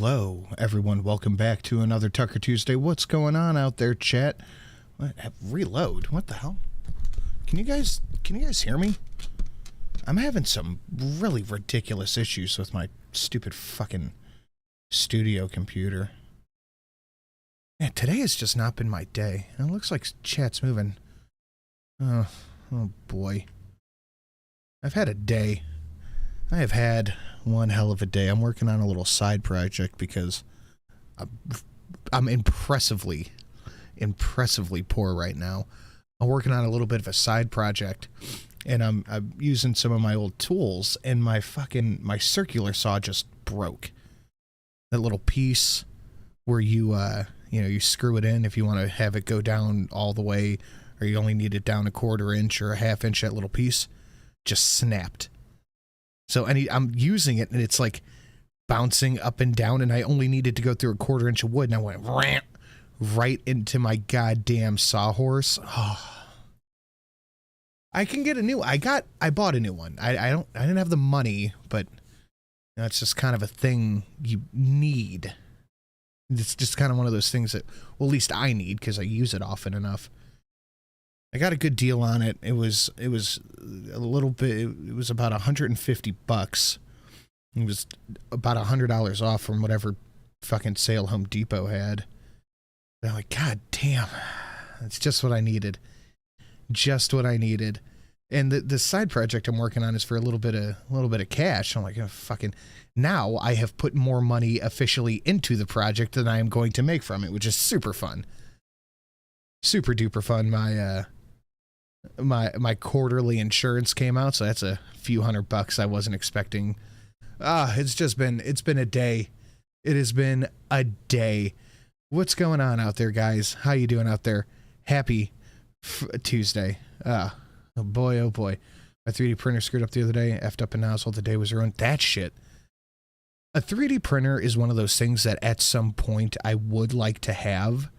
Hello, everyone. Welcome back to another Tucker Tuesday. What's going on out there, chat? What? Reload? What the hell? Can you guys hear me? I'm having some really ridiculous issues with my stupid fucking studio computer. Man, today has just not been my day. It looks like chat's moving. Oh boy. I've had a day. I have had one hell of a day. I'm working on a little side project because I'm impressively poor right now. I'm working on a little bit of a side project, and I'm using some of my old tools, and my circular saw just broke. That little piece where you screw it in if you want to have it go down all the way, or you only need it down a 1/4 inch or a 1/2 inch, that little piece just snapped. So I'm using it, and it's like bouncing up and down, and I only needed to go through a 1/4 inch of wood, and I went right into my goddamn sawhorse. Oh. I can get a new. I bought a new one. I didn't have the money, but it's just kind of a thing you need. It's just kind of one of those things that, well, at least I need because I use it often enough. I got a good deal on it. It was a little bit. It was about $150. It was about $100 off from whatever fucking sale Home Depot had. And I'm like, God damn, that's just what I needed. Just what I needed. And the side project I'm working on is for a little bit of cash. I'm like, oh, fucking. Now I have put more money officially into the project than I am going to make from it, which is super fun. Super duper fun. My quarterly insurance came out, so that's a few $100 I wasn't expecting. It's been a day. It has been a day. What's going on out there, guys? How you doing out there? Happy Tuesday. Oh boy, oh boy. My 3D printer screwed up the other day, effed up a nozzle, the day was ruined. That shit. A 3D printer is one of those things that at some point I would like to have.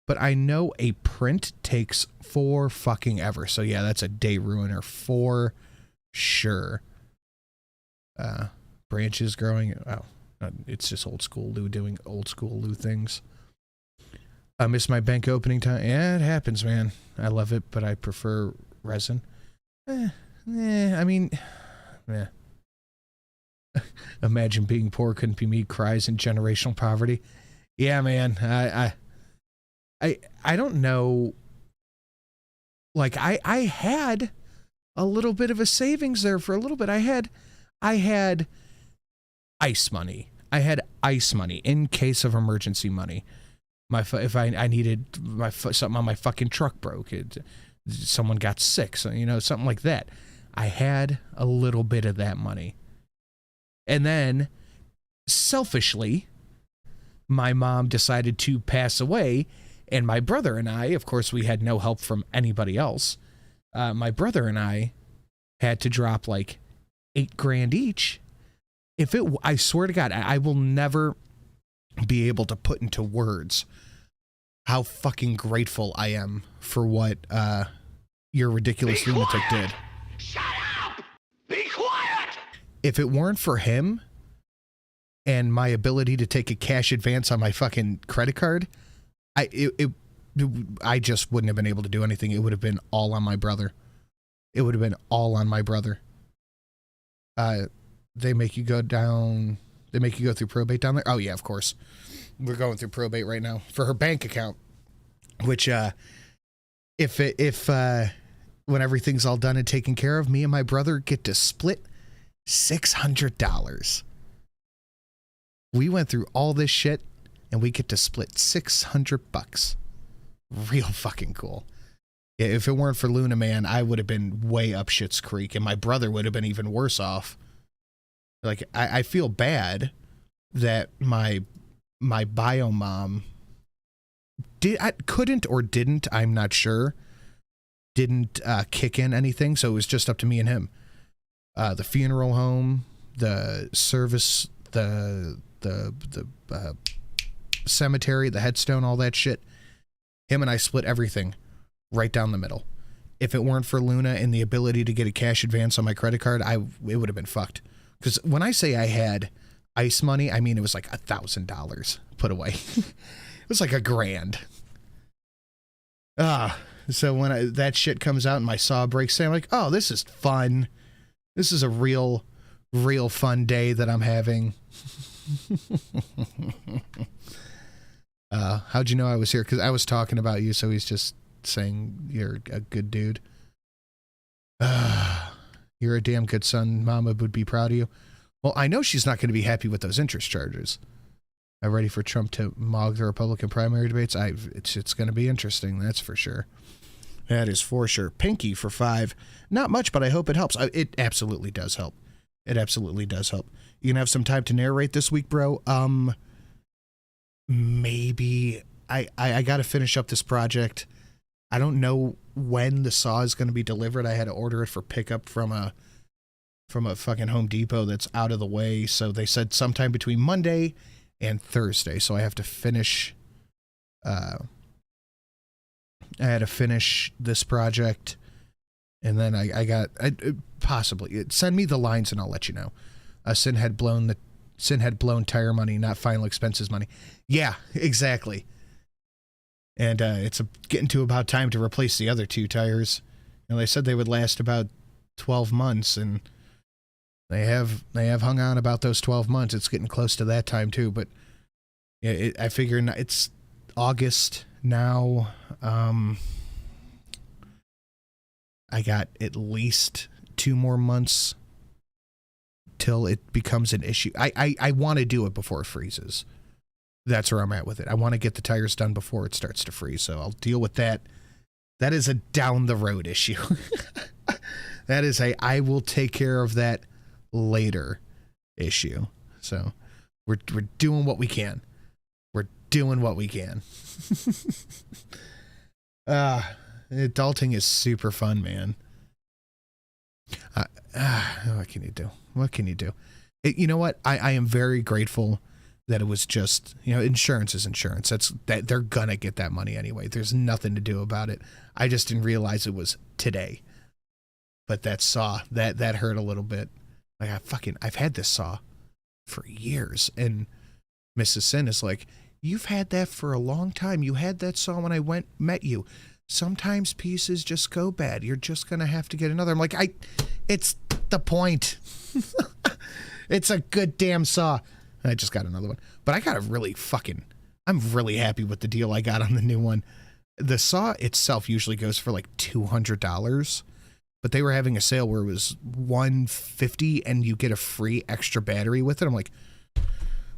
But I know a print takes for fucking ever. So yeah, that's a day ruiner for sure. Branches growing. Oh, it's just old school Lou doing old school Lou things. I miss my bank opening time. Yeah, it happens, man. I love it, but I prefer resin. I mean, yeah. Imagine being poor couldn't be me. Cries in generational poverty. Yeah, man. I don't know. Like I had a little bit of a savings there for a little bit. I had ice money. I had ice money in case of emergency money. If I needed something on my fucking truck broke, someone got sick, so something like that. I had a little bit of that money. And then selfishly, my mom decided to pass away. And my brother and I, of course, we had no help from anybody else. My brother and I had to drop like $8,000 each. I swear to God, I will never be able to put into words how fucking grateful I am for what your ridiculous lunatic did. Shut up! Be quiet! If it weren't for him and my ability to take a cash advance on my fucking credit card, I just wouldn't have been able to do anything. It would have been all on my brother. It would have been all on my brother. They make you go down. They make you go through probate down there. Oh yeah, of course. We're going through probate right now for her bank account. Which, if when everything's all done and taken care of, me and my brother get to split $600. We went through all this shit. And we get to split $600. Real fucking cool. Yeah, if it weren't for Luna, man, I would have been way up shit's creek, and my brother would have been even worse off. Like, I feel bad that my bio mom couldn't or didn't, I'm not sure, didn't kick in anything, so it was just up to me and him. The funeral home, the service, the cemetery, the headstone, all that shit. Him and I split everything right down the middle. If it weren't for Luna and the ability to get a cash advance on my credit card, it would have been fucked. Because when I say I had ice money, I mean, it was like $1,000 put away. It was like $1,000. So when that shit comes out and my saw breaks, I'm like, oh, this is fun. This is a real fun day that I'm having. How'd you know I was here? Because I was talking about you, so he's just saying you're a good dude. You're a damn good son. Mama would be proud of you. Well, I know she's not going to be happy with those interest charges. I'm ready for Trump to mog the Republican primary debates. It's going to be interesting, that's for sure. That is for sure. Pinky for 5. Not much, but I hope it helps. It absolutely does help. It absolutely does help. You gonna have some time to narrate this week, bro? Maybe. I got to finish up this project. I don't know when the saw is going to be delivered. I had to order it for pickup from a fucking Home Depot that's out of the way. So they said sometime between Monday and Thursday. So I have to finish. I had to finish this project, and then I possibly send me the lines and I'll let you know. Sin had blown tire money, not final expenses money. Yeah, exactly. And it's getting to about time to replace the other 2 tires. And they said they would last about 12 months, and they have hung on about those 12 months. It's getting close to that time too. But yeah, I figure it's August now. I got at least 2 more months till it becomes an issue. I want to do it before it freezes. That's where I'm at with it. I want to get the tires done before it starts to freeze, so I'll deal with that. That is a down the road issue. That is I will take care of that later issue. So we're doing what we can. We're doing what we can. Adulting is super fun, man. What can you do? What can you do? You know what? I am very grateful that it was just, insurance is insurance. That they're gonna get that money anyway. There's nothing to do about it. I just didn't realize it was today. But that saw, that hurt a little bit. Like I've had this saw for years, and Mrs. Sin is like, you've had that for a long time. You had that saw when I met you. Sometimes pieces just go bad. You're just gonna have to get another. I'm like, it's the point. It's a good damn saw. I just got another one. But I got I'm really happy with the deal I got on the new one. The saw itself usually goes for like $200, but they were having a sale where it was $150 and you get a free extra battery with it. I'm like,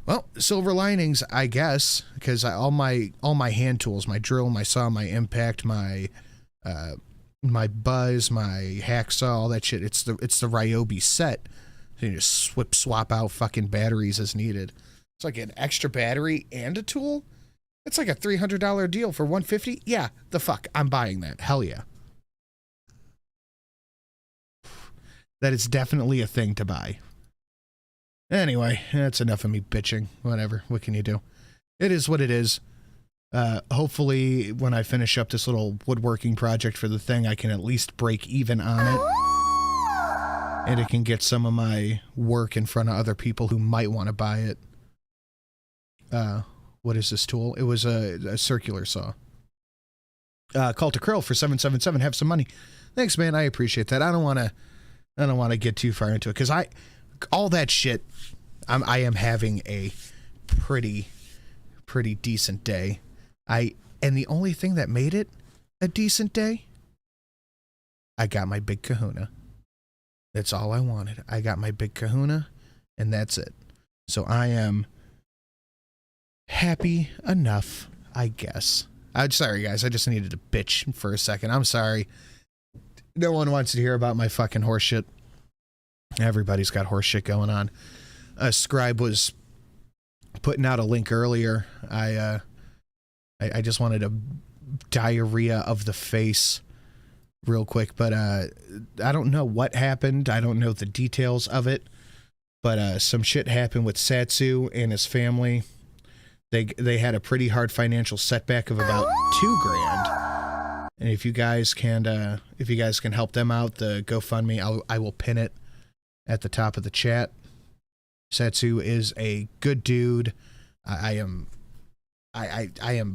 well, silver linings, I guess, because all my hand tools, my drill, my saw, my impact, my buzz, my hacksaw, all that shit, it's the Ryobi set. So you just swap out fucking batteries as needed. It's like an extra battery and a tool. It's like a $300 deal for $150. Yeah, the fuck, I'm buying that. Hell yeah. That is definitely a thing to buy. Anyway, that's enough of me bitching. Whatever. What can you do? It is what it is. Hopefully, when I finish up this little woodworking project for the thing, I can at least break even on it. And it can get some of my work in front of other people who might want to buy it. What is this tool? It was a circular saw. Call to Curl for 777. Have some money. Thanks, man. I appreciate that. I don't want to get too far into it because all that shit. I am having a pretty decent day. And the only thing that made it a decent day, I got my big kahuna. That's all I wanted. I got my big kahuna, and that's it. So I am happy enough, I guess. I'm sorry, guys. I just needed to bitch for a second. I'm sorry. No one wants to hear about my fucking horse shit. Everybody's got horse shit going on. Scribe was putting out a link earlier. I just wanted a diarrhea of the face real quick, but I don't know what happened. I don't know the details of it, but some shit happened with Satsu and his family. They had a pretty hard financial setback of about $2,000. And if you guys can help them out, the GoFundMe, I will pin it at the top of the chat. Satsu is a good dude. I am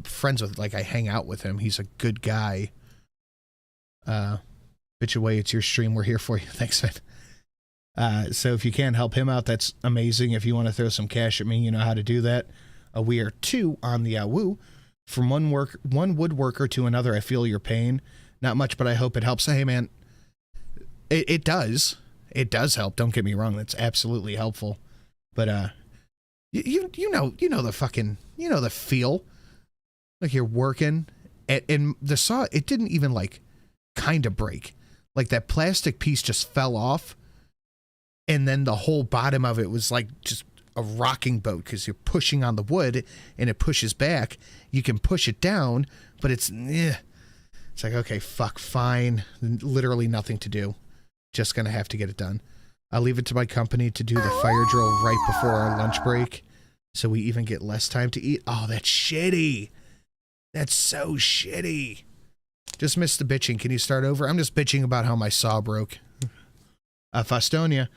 friends with, like, I hang out with him. He's a good guy. Bitch away, it's your stream. We're here for you. Thanks, man. So if you can help him out, that's amazing. If you want to throw some cash at me, you know how to do that. We are 2 on the Awoo. From one woodworker to another, I feel your pain. Not much, but I hope it helps. Hey, man, it does. It does help. Don't get me wrong. That's absolutely helpful. But you know the feel. Like you're working, and the saw, it didn't even like kind of break. Like that plastic piece just fell off, and then the whole bottom of it was like just a rocking boat because you're pushing on the wood and it pushes back. You can push it down, but it's like, okay, fuck, fine. Literally nothing to do. Just gonna have to get it done. I'll leave it to my company to do the fire drill right before our lunch break, so we even get less time to eat. Oh, that's shitty. That's so shitty. Just missed the bitching. Can you start over? I'm just bitching about how my saw broke. Fostonia,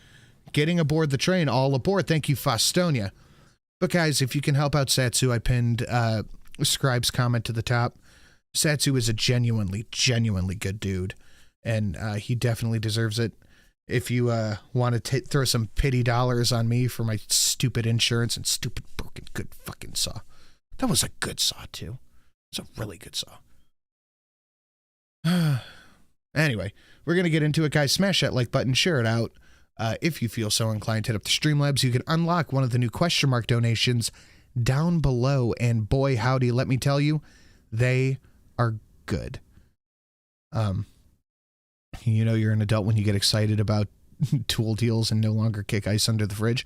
getting aboard the train. All aboard. Thank you, Fostonia. But guys, if you can help out Satsu, I pinned Scribe's comment to the top. Satsu is a genuinely good dude, and he definitely deserves it. If you want to throw some pity dollars on me for my stupid insurance and stupid broken good fucking saw. That was a good saw, too. It's a really good saw. Anyway, we're going to get into it, guys. Smash that like button, share it out. If you feel so inclined, hit up the Streamlabs. You can unlock one of the new question mark donations down below. And boy, howdy, let me tell you, they are good. You know you're an adult when you get excited about tool deals and no longer kick ice under the fridge.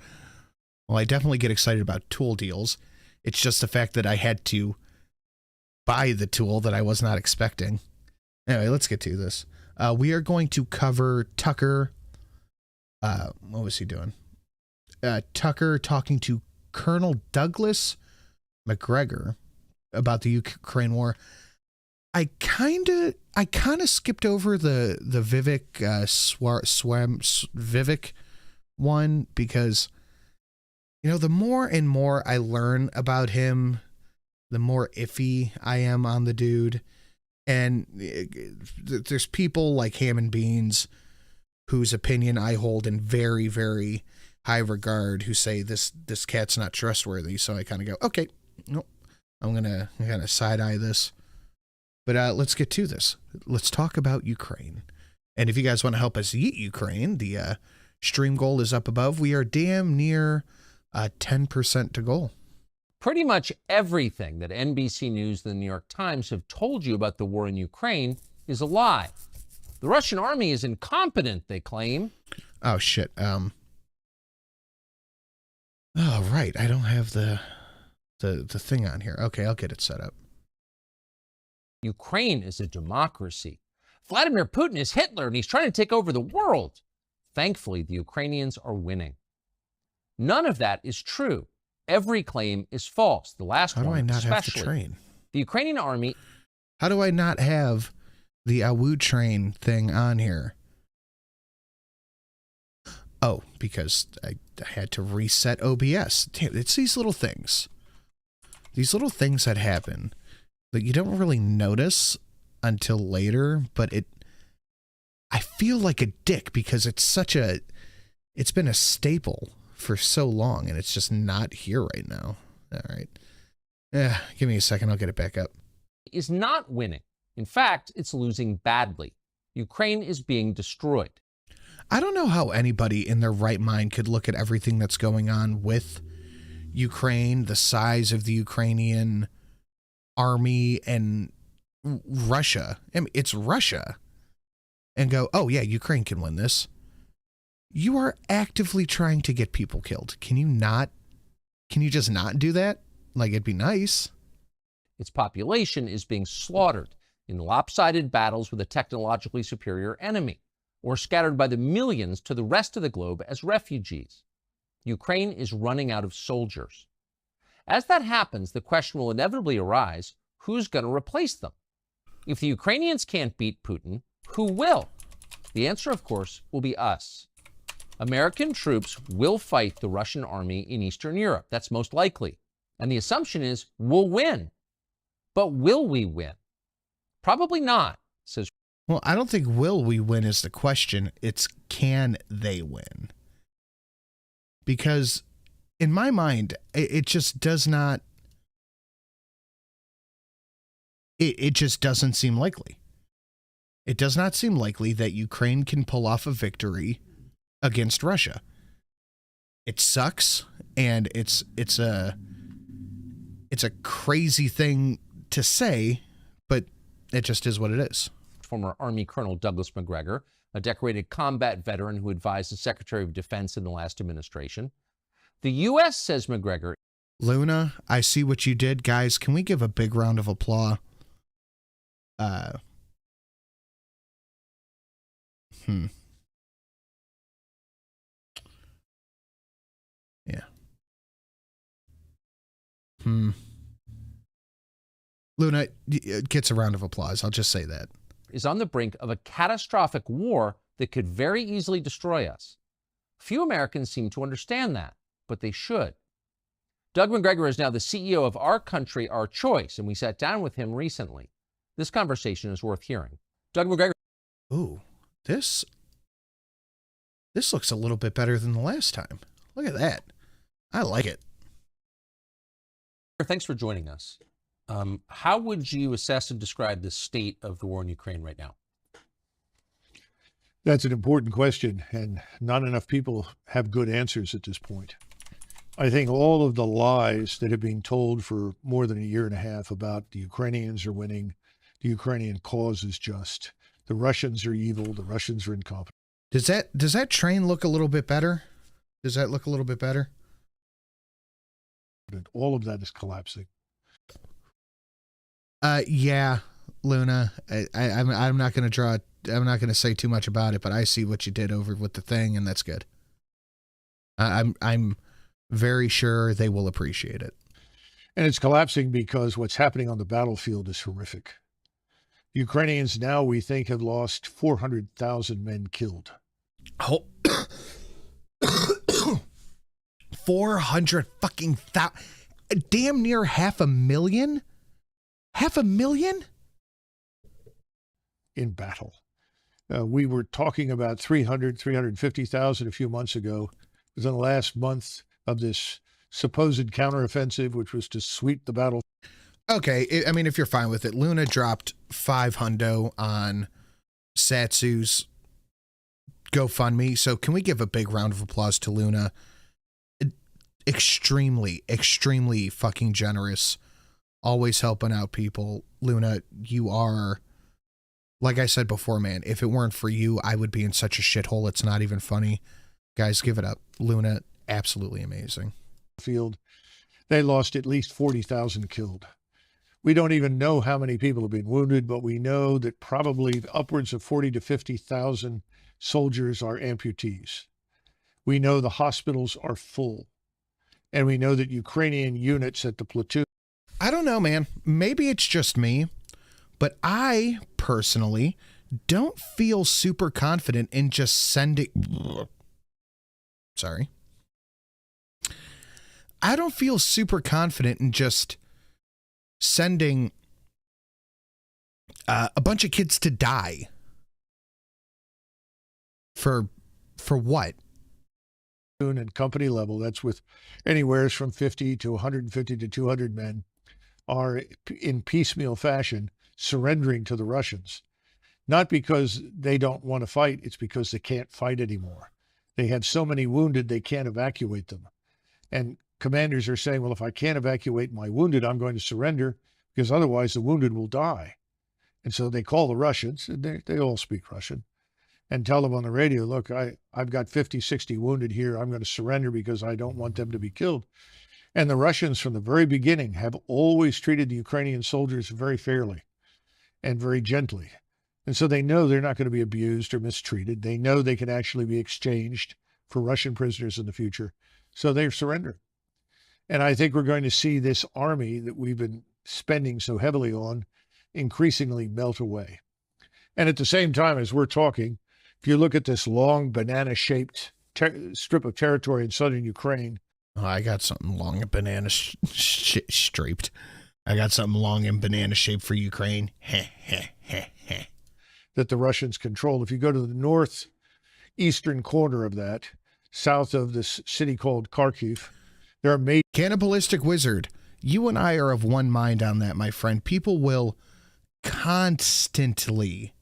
Well, I definitely get excited about tool deals. It's just the fact that I had to buy the tool that I was not expecting. Anyway, let's get to this. We are going to cover Tucker. What was he doing? Tucker talking to Colonel Douglas McGregor about the Ukraine war. I kind of skipped over the Vivek Vivek one because, you know, the more and more I learn about him, the more iffy I am on the dude. And there's people like Ham and Beans whose opinion I hold in very, very high regard who say this cat's not trustworthy. So I kind of go, okay, no, I'm gonna side eye this. But let's get to this. Let's talk about Ukraine. And if you guys want to help us eat Ukraine, the stream goal is up above. We are damn near 10% to goal. Pretty much everything that NBC News and the New York Times have told you about the war in Ukraine is a lie. The Russian army is incompetent, they claim. Oh, shit. Oh, right. I don't have the thing on here. Okay, I'll get it set up. Ukraine is a democracy. Vladimir Putin is Hitler, and he's trying to take over the world. Thankfully, the Ukrainians are winning. None of that is true. Every claim is false. The last one, how do I not especially. have the train? The Ukrainian army. How do I not have the Awoo train thing on here? Oh, because I had to reset OBS. Damn, it's these little things. These little things that happen that you don't really notice until later, but I feel like a dick because it's been a staple for so long, and it's just not here right now. All right. Yeah, give me a second. I'll get it back up. Is not winning. In fact, it's losing badly. Ukraine is being destroyed. I don't know how anybody in their right mind could look at everything that's going on with Ukraine, the size of the Ukrainian army, and Russia. I mean, it's Russia. And go, oh, yeah, Ukraine can win this. You are actively trying to get people killed. Can you just not do that? Like, it'd be nice. Its population is being slaughtered in lopsided battles with a technologically superior enemy, or scattered by the millions to the rest of the globe as refugees. Ukraine is running out of soldiers. As that happens, the question will inevitably arise, who's going to replace them? If the Ukrainians can't beat Putin, who will? The answer, of course, will be us. American troops will fight the Russian army in Eastern Europe. That's most likely. And the assumption is we'll win. But will we win? Probably not, says. Well, I don't think will we win is the question. It's can they win? Because in my mind, it just does not. It just doesn't seem likely. It does not seem likely that Ukraine can pull off a victory against Russia. It sucks, and it's a crazy thing to say, but it just is what it is. Former Army Colonel Douglas Macgregor, a decorated combat veteran who advised the Secretary of Defense in the last administration. The U.S., says Macgregor. Luna, I see what you did. Guys, can we give a big round of applause? Yeah. Luna gets a round of applause. I'll just say that. Is on the brink of a catastrophic war that could very easily destroy us. Few Americans seem to understand that, but they should. Doug Macgregor is now the CEO of Our Country, Our Choice, and we sat down with him recently. This conversation is worth hearing. Doug Macgregor. Ooh, this looks a little bit better than the last time. Look at that. I like it. Thanks for joining us. How would you assess and describe the state of the war in Ukraine right now? That's an important question, and not enough people have good answers at this point. I think all of the lies that have been told for more than a year and a half about the Ukrainians are winning, the Ukrainian cause is just, the Russians are evil, the Russians are incompetent. Does that train look a little bit better? Does that look a little bit better? All of that is collapsing. Yeah, Luna. I'm not going to say too much about it, but I see what you did over with the thing, and that's good. I'm very sure they will appreciate it. And it's collapsing because what's happening on the battlefield is horrific. Ukrainians now, we think, have lost 400,000 men killed. Oh. 400 fucking thousand, damn near 500,000? 500,000? In battle. We were talking about 350,000 a few months ago. Within the last month of this supposed counteroffensive, which was to sweep the battle. Okay, I mean, if you're fine with it, Luna dropped $500 on Satsu's GoFundMe. So can we give a big round of applause to Luna? Extremely, extremely fucking generous. Always helping out people. Luna, you are, like I said before, man, if it weren't for you, I would be in such a shithole. It's not even funny. Guys, give it up. Luna, absolutely amazing. Field, they lost at least 40,000 killed. We don't even know how many people have been wounded, but we know that probably upwards of 40 to 50,000 soldiers are amputees. We know the hospitals are full. And we know that Ukrainian units at the platoon. I don't know, man. Maybe it's just me, but I personally don't feel super confident in just sending. Sorry. I don't feel super confident in just sending a bunch of kids to die. For what? And company level, that's with anywhere from 50 to 150 to 200 men, are in piecemeal fashion surrendering to the Russians. Not because they don't want to fight, it's because they can't fight anymore. They have so many wounded, they can't evacuate them. And commanders are saying, well, if I can't evacuate my wounded, I'm going to surrender because otherwise the wounded will die. And so they call the Russians, and they all speak Russian, and tell them on the radio, look, I've got 50, 60 wounded here. I'm going to surrender because I don't want them to be killed. And the Russians from the very beginning have always treated the Ukrainian soldiers very fairly and very gently. And so they know they're not going to be abused or mistreated. They know they can actually be exchanged for Russian prisoners in the future. So they're surrendering. And I think we're going to see this army that we've been spending so heavily on increasingly melt away. And at the same time, as we're talking, if you look at this long banana-shaped strip of territory in southern Ukraine. Oh, I got something long and banana shaped. I got something long and banana shaped for Ukraine. That the Russians control. If you go to the northeastern corner of that, south of this city called Kharkiv, there are major Cannibalistic Wizard. You and I are of one mind on that, my friend. People will constantly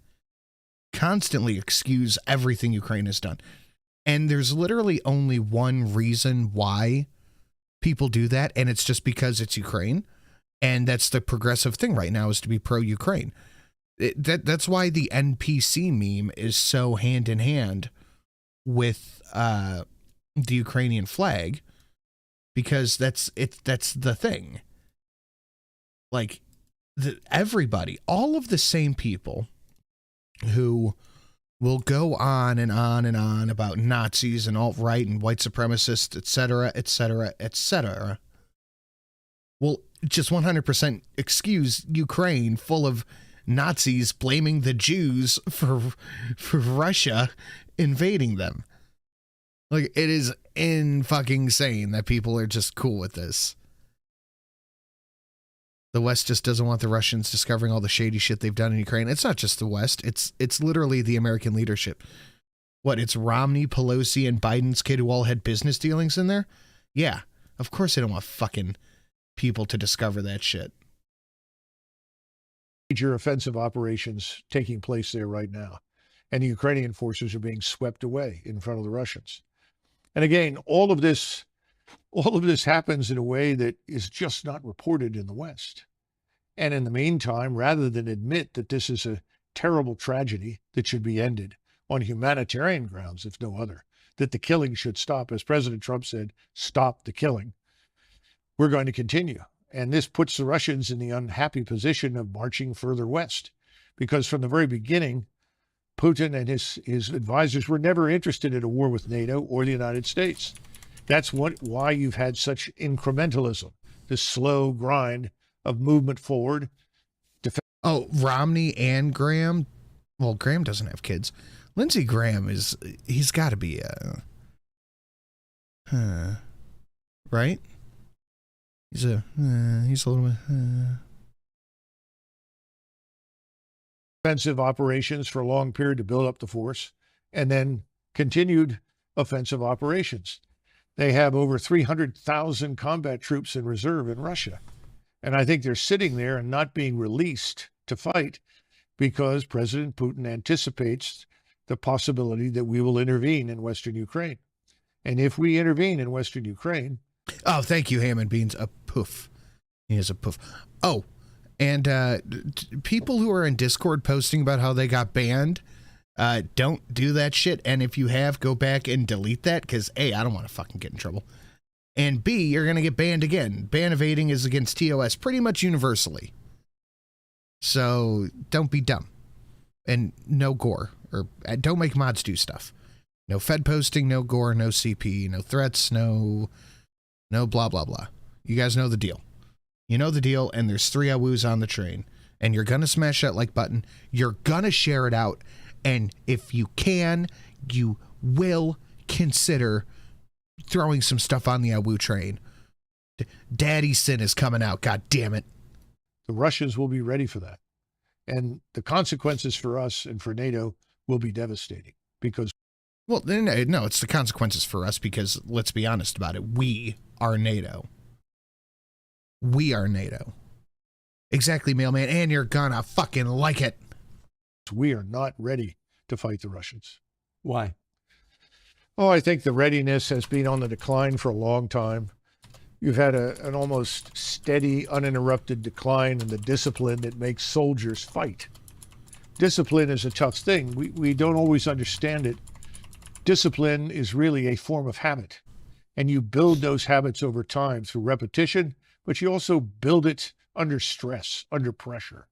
excuse everything Ukraine has done. And there's literally only one reason why people do that, and it's just because it's Ukraine. And that's the progressive thing right now, is to be pro-Ukraine. That's why the NPC meme is so hand in hand with the Ukrainian flag, because that's the thing. Like, everybody, all of the same people who will go on and on and on about Nazis and alt-right and white supremacists, etc., etc., etc., will just 100% excuse Ukraine full of Nazis blaming the Jews for Russia invading them. Like, it is fucking insane that people are just cool with this. The West just doesn't want the Russians discovering all the shady shit they've done in Ukraine. It's not just the West. It's literally the American leadership. What, it's Romney, Pelosi, and Biden's kid who all had business dealings in there? Yeah, of course they don't want fucking people to discover that shit. major offensive operations taking place there right now. And the Ukrainian forces are being swept away in front of the Russians. And again, all of this happens in a way that is just not reported in the West. And in the meantime, rather than admit that this is a terrible tragedy that should be ended on humanitarian grounds, if no other, that the killing should stop, as President Trump said, stop the killing, we're going to continue. And this puts the Russians in the unhappy position of marching further west, because from the very beginning, Putin and his advisors were never interested in a war with NATO or the United States. That's why you've had such incrementalism, this slow grind of movement forward. Oh, Romney and Graham? Well, Graham doesn't have kids. Lindsey Graham he's got to be right? He's a little bit, offensive operations for a long period to build up the force, and then continued offensive operations. They have over 300,000 combat troops in reserve in Russia. And I think they're sitting there and not being released to fight because President Putin anticipates the possibility that we will intervene in Western Ukraine. And if we intervene in Western Ukraine... Oh, thank you, Ham and Beans. A poof. He is a poof. Oh, and people who are in Discord posting about how they got banned, don't do that shit. And if you have, go back and delete that, because A, I don't want to fucking get in trouble. And B, you're going to get banned again. Ban evading is against TOS pretty much universally. So don't be dumb. And no gore. Or don't make mods do stuff. No Fed posting, no gore, no CP, no threats, no blah, blah, blah. You guys know the deal. You know the deal, and there's 3 Awoos on the train. And you're going to smash that like button. You're going to share it out. And if you can, you will consider throwing some stuff on the Awoo train. Daddy Sin is coming out, god damn it. The Russians will be ready for that. And the consequences for us and for NATO will be devastating because... Well, no, it's the consequences for us because, let's be honest about it, we are NATO. We are NATO. Exactly, mailman, and you're gonna fucking like it. We are not ready to fight the Russians. Why? Oh, I think the readiness has been on the decline for a long time. You've had an almost steady, uninterrupted decline in the discipline that makes soldiers fight. Discipline is a tough thing. We don't always understand it. Discipline is really a form of habit. And you build those habits over time through repetition, but you also build it under stress, under pressure,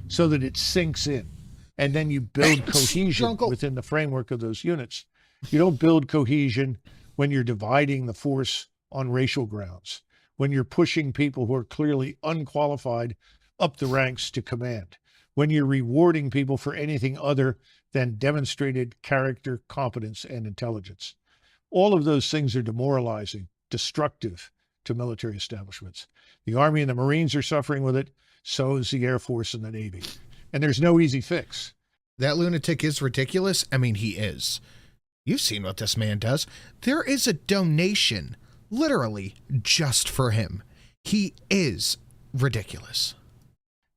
so that it sinks in. And then you build cohesion within the framework of those units. You don't build cohesion when you're dividing the force on racial grounds, when you're pushing people who are clearly unqualified up the ranks to command, when you're rewarding people for anything other than demonstrated character, competence, and intelligence. All of those things are demoralizing, destructive to military establishments. The Army and the Marines are suffering with it. So is the Air Force and the Navy. And there's no easy fix. That lunatic is ridiculous. I mean, he is. You've seen what this man does. There is a donation, literally, just for him. He is ridiculous.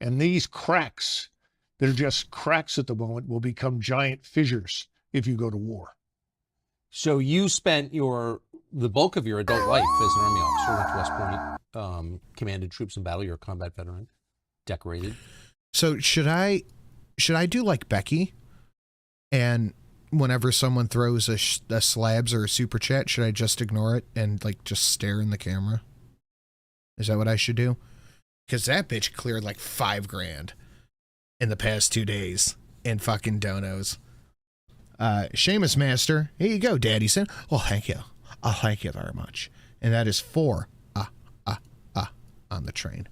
And these cracks, that are just cracks at the moment, will become giant fissures if you go to war. So you spent the bulk of your adult life as an Army officer, went to West Point, commanded troops in battle. You're a combat veteran, decorated. So should I do like Becky, and whenever someone throws a slabs or a super chat, should I just ignore it and like just stare in the camera? Is that what I should do? Because that bitch cleared like $5,000 in the past 2 days in fucking donos. Seamus Master, here you go, Daddy said. Well, thank you. Oh, thank you very much. And that is 4 on the train.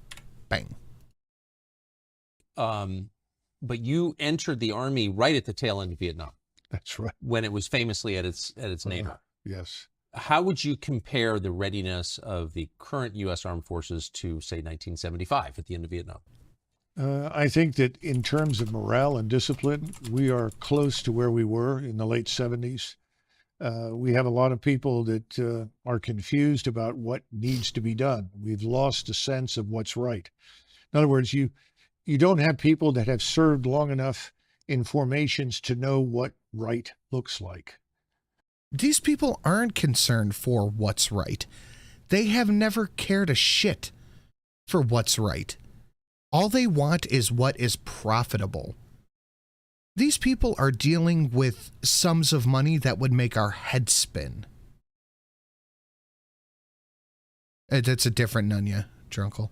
Bang. But you entered the Army right at the tail end of Vietnam. That's right. When it was famously at its nadir. Yes. How would you compare the readiness of the current U.S. Armed Forces to, say, 1975 at the end of Vietnam? I think that in terms of morale and discipline, we are close to where we were in the late 70s. We have a lot of people that are confused about what needs to be done. We've lost a sense of what's right. In other words, you don't have people that have served long enough in formations to know what right looks like. These people aren't concerned for what's right. They have never cared a shit for what's right. All they want is what is profitable. These people are dealing with sums of money that would make our head spin. That's a different Nunya, Drunkle.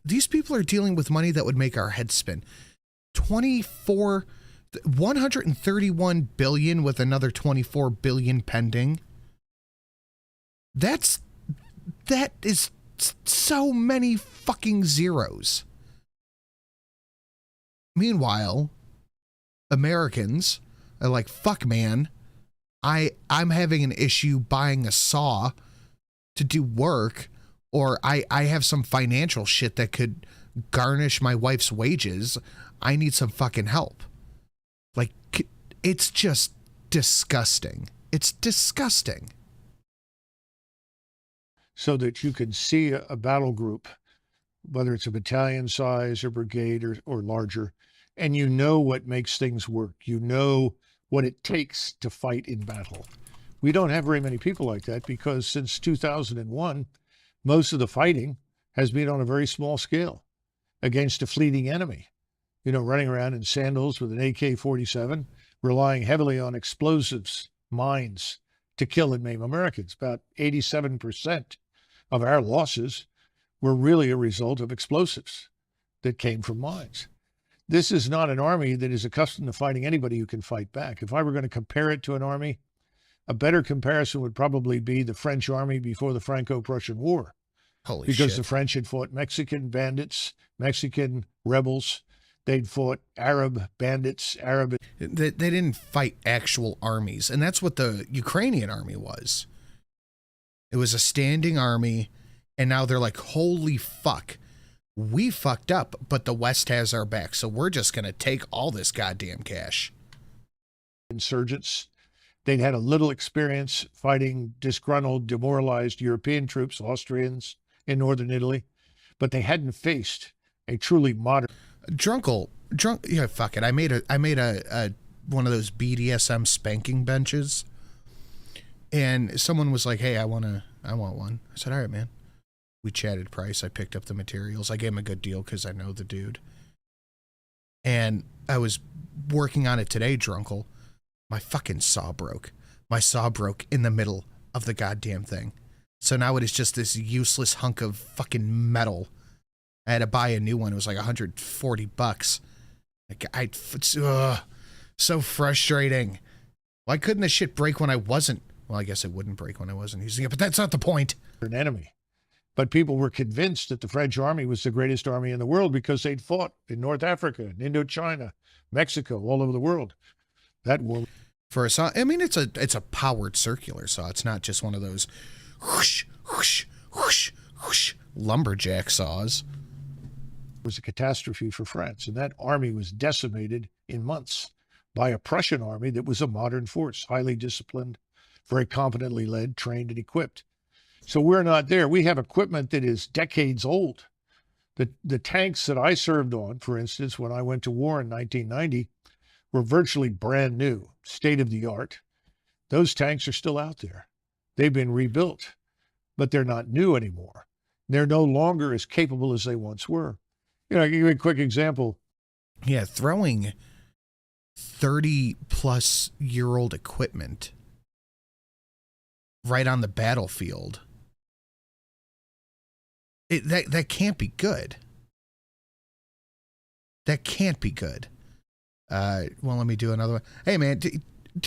These people are dealing with money that would make our head spin. 131 billion with another 24 billion pending. That is so many fucking zeros. Meanwhile, Americans are like, fuck man, I'm having an issue buying a saw to do work, or I have some financial shit that could garnish my wife's wages. I need some fucking help. Like, it's just disgusting. It's disgusting. So that you can see a battle group, whether it's a battalion size or brigade or larger, and you know what makes things work. You know what it takes to fight in battle. We don't have very many people like that because since 2001, most of the fighting has been on a very small scale against a fleeting enemy. You know, running around in sandals with an AK-47, relying heavily on explosives, mines, to kill and maim Americans. About 87% of our losses were really a result of explosives that came from mines. This is not an army that is accustomed to fighting anybody who can fight back. If I were going to compare it to an army, a better comparison would probably be the French army before the Franco-Prussian War. Holy because shit. The French had fought Mexican bandits, Mexican rebels. They'd fought Arab bandits, Arab. They didn't fight actual armies, and that's what the Ukrainian army was. It was a standing army, and now they're like, holy fuck, we fucked up, but the West has our back, so we're just going to take all this goddamn cash. Insurgents. They'd had a little experience fighting disgruntled, demoralized European troops, Austrians in northern Italy, but they hadn't faced a truly modern. Yeah, fuck it. I made a one of those BDSM spanking benches, and someone was like, "Hey, I want one." I said, "All right, man." We chatted price. I picked up the materials. I gave him a good deal because I know the dude. And I was working on it today, Drunkle. My fucking saw broke. My saw broke in the middle of the goddamn thing. So now it is just this useless hunk of fucking metal. I had to buy a new one. It was like $140. Like, so frustrating. Why couldn't this shit break when I wasn't? Well, I guess it wouldn't break when I wasn't using it, but that's not the point. An enemy. But people were convinced that the French army was the greatest army in the world because they'd fought in North Africa, in Indochina, Mexico, all over the world. That war. For a saw, I mean, it's a powered circular saw. It's not just one of those whoosh, whoosh, whoosh, whoosh, lumberjack saws. It was a catastrophe for France, and that army was decimated in months by a Prussian army that was a modern force, highly disciplined, very competently led, trained, and equipped. So we're not there. We have equipment that is decades old. The tanks that I served on, for instance, when I went to war in 1990, were virtually brand new, state-of-the-art. Those tanks are still out there. They've been rebuilt, but they're not new anymore. They're no longer as capable as they once were. You know, I'll give you a quick example. Yeah, throwing 30-plus-year-old equipment right on the battlefield, that can't be good. That can't be good. Well, let me do another one. Hey, man,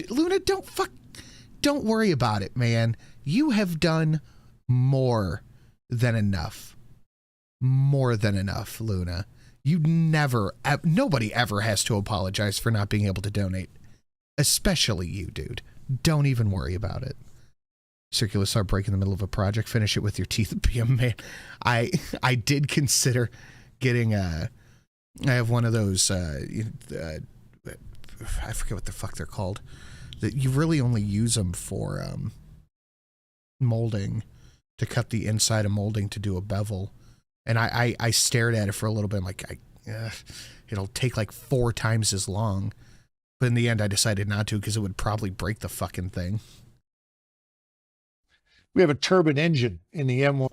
Luna, don't worry about it, man. You have done more than enough. More than enough, Luna. Nobody ever has to apologize for not being able to donate. Especially you, dude. Don't even worry about it. Circular saw break in the middle of a project. Finish it with your teeth. Be a man. I did consider getting I have one of those, I forget what the fuck they're called. That you really only use them for molding, to cut the inside of molding to do a bevel. And I stared at it for a little bit. I'm like, it'll take like 4 times as long. But in the end, I decided not to because it would probably break the fucking thing. We have a turbine engine in the M1.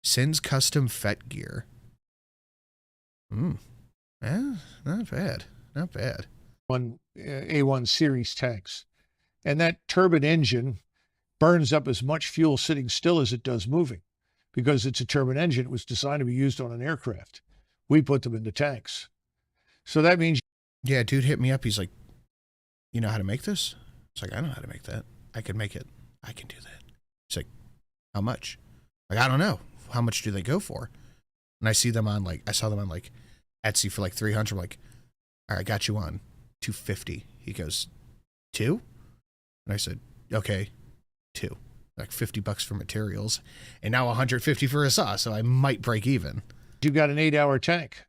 Sin's custom FET gear. Not bad. Not bad. A1 series tanks. And that turbine engine burns up as much fuel sitting still as it does moving. Because it's a turbine engine, it was designed to be used on an aircraft. We put them into tanks. So that means... Yeah, dude hit me up. He's like, you know how to make this? It's like, I know how to make that. I can make it. I can do that. He's like, how much? Like, I don't know. How much do they go for? And I saw them on Etsy for like 300. I'm like, all right, I got you on 250. He goes, 2? And I said, okay, 2. Like $50 for materials, and now 150 for a saw, so I might break even. You've got an 8-hour tank.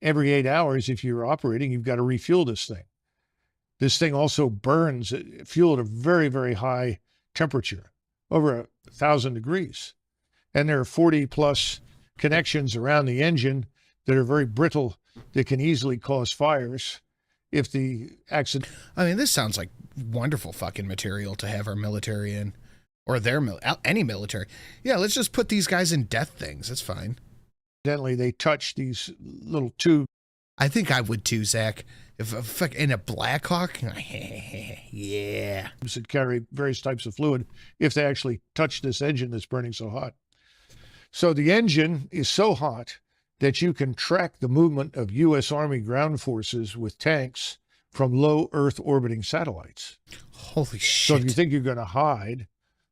Every 8 hours, if you're operating, you've got to refuel this thing. This thing also burns fuel at a very, very high temperature, over 1,000 degrees. And there are 40-plus connections around the engine that are very brittle, that can easily cause fires if the accident... I mean, this sounds like wonderful fucking material to have our military in. Or any military. Yeah, let's just put these guys in death things. That's fine. Evidently, they touch these little tubes. I think I would too, Zach. If in a Black Hawk, yeah. That carry various types of fluid if they actually touch this engine that's burning so hot. So the engine is so hot that you can track the movement of U.S. Army ground forces with tanks from low Earth orbiting satellites. Holy shit. So if you think you're going to hide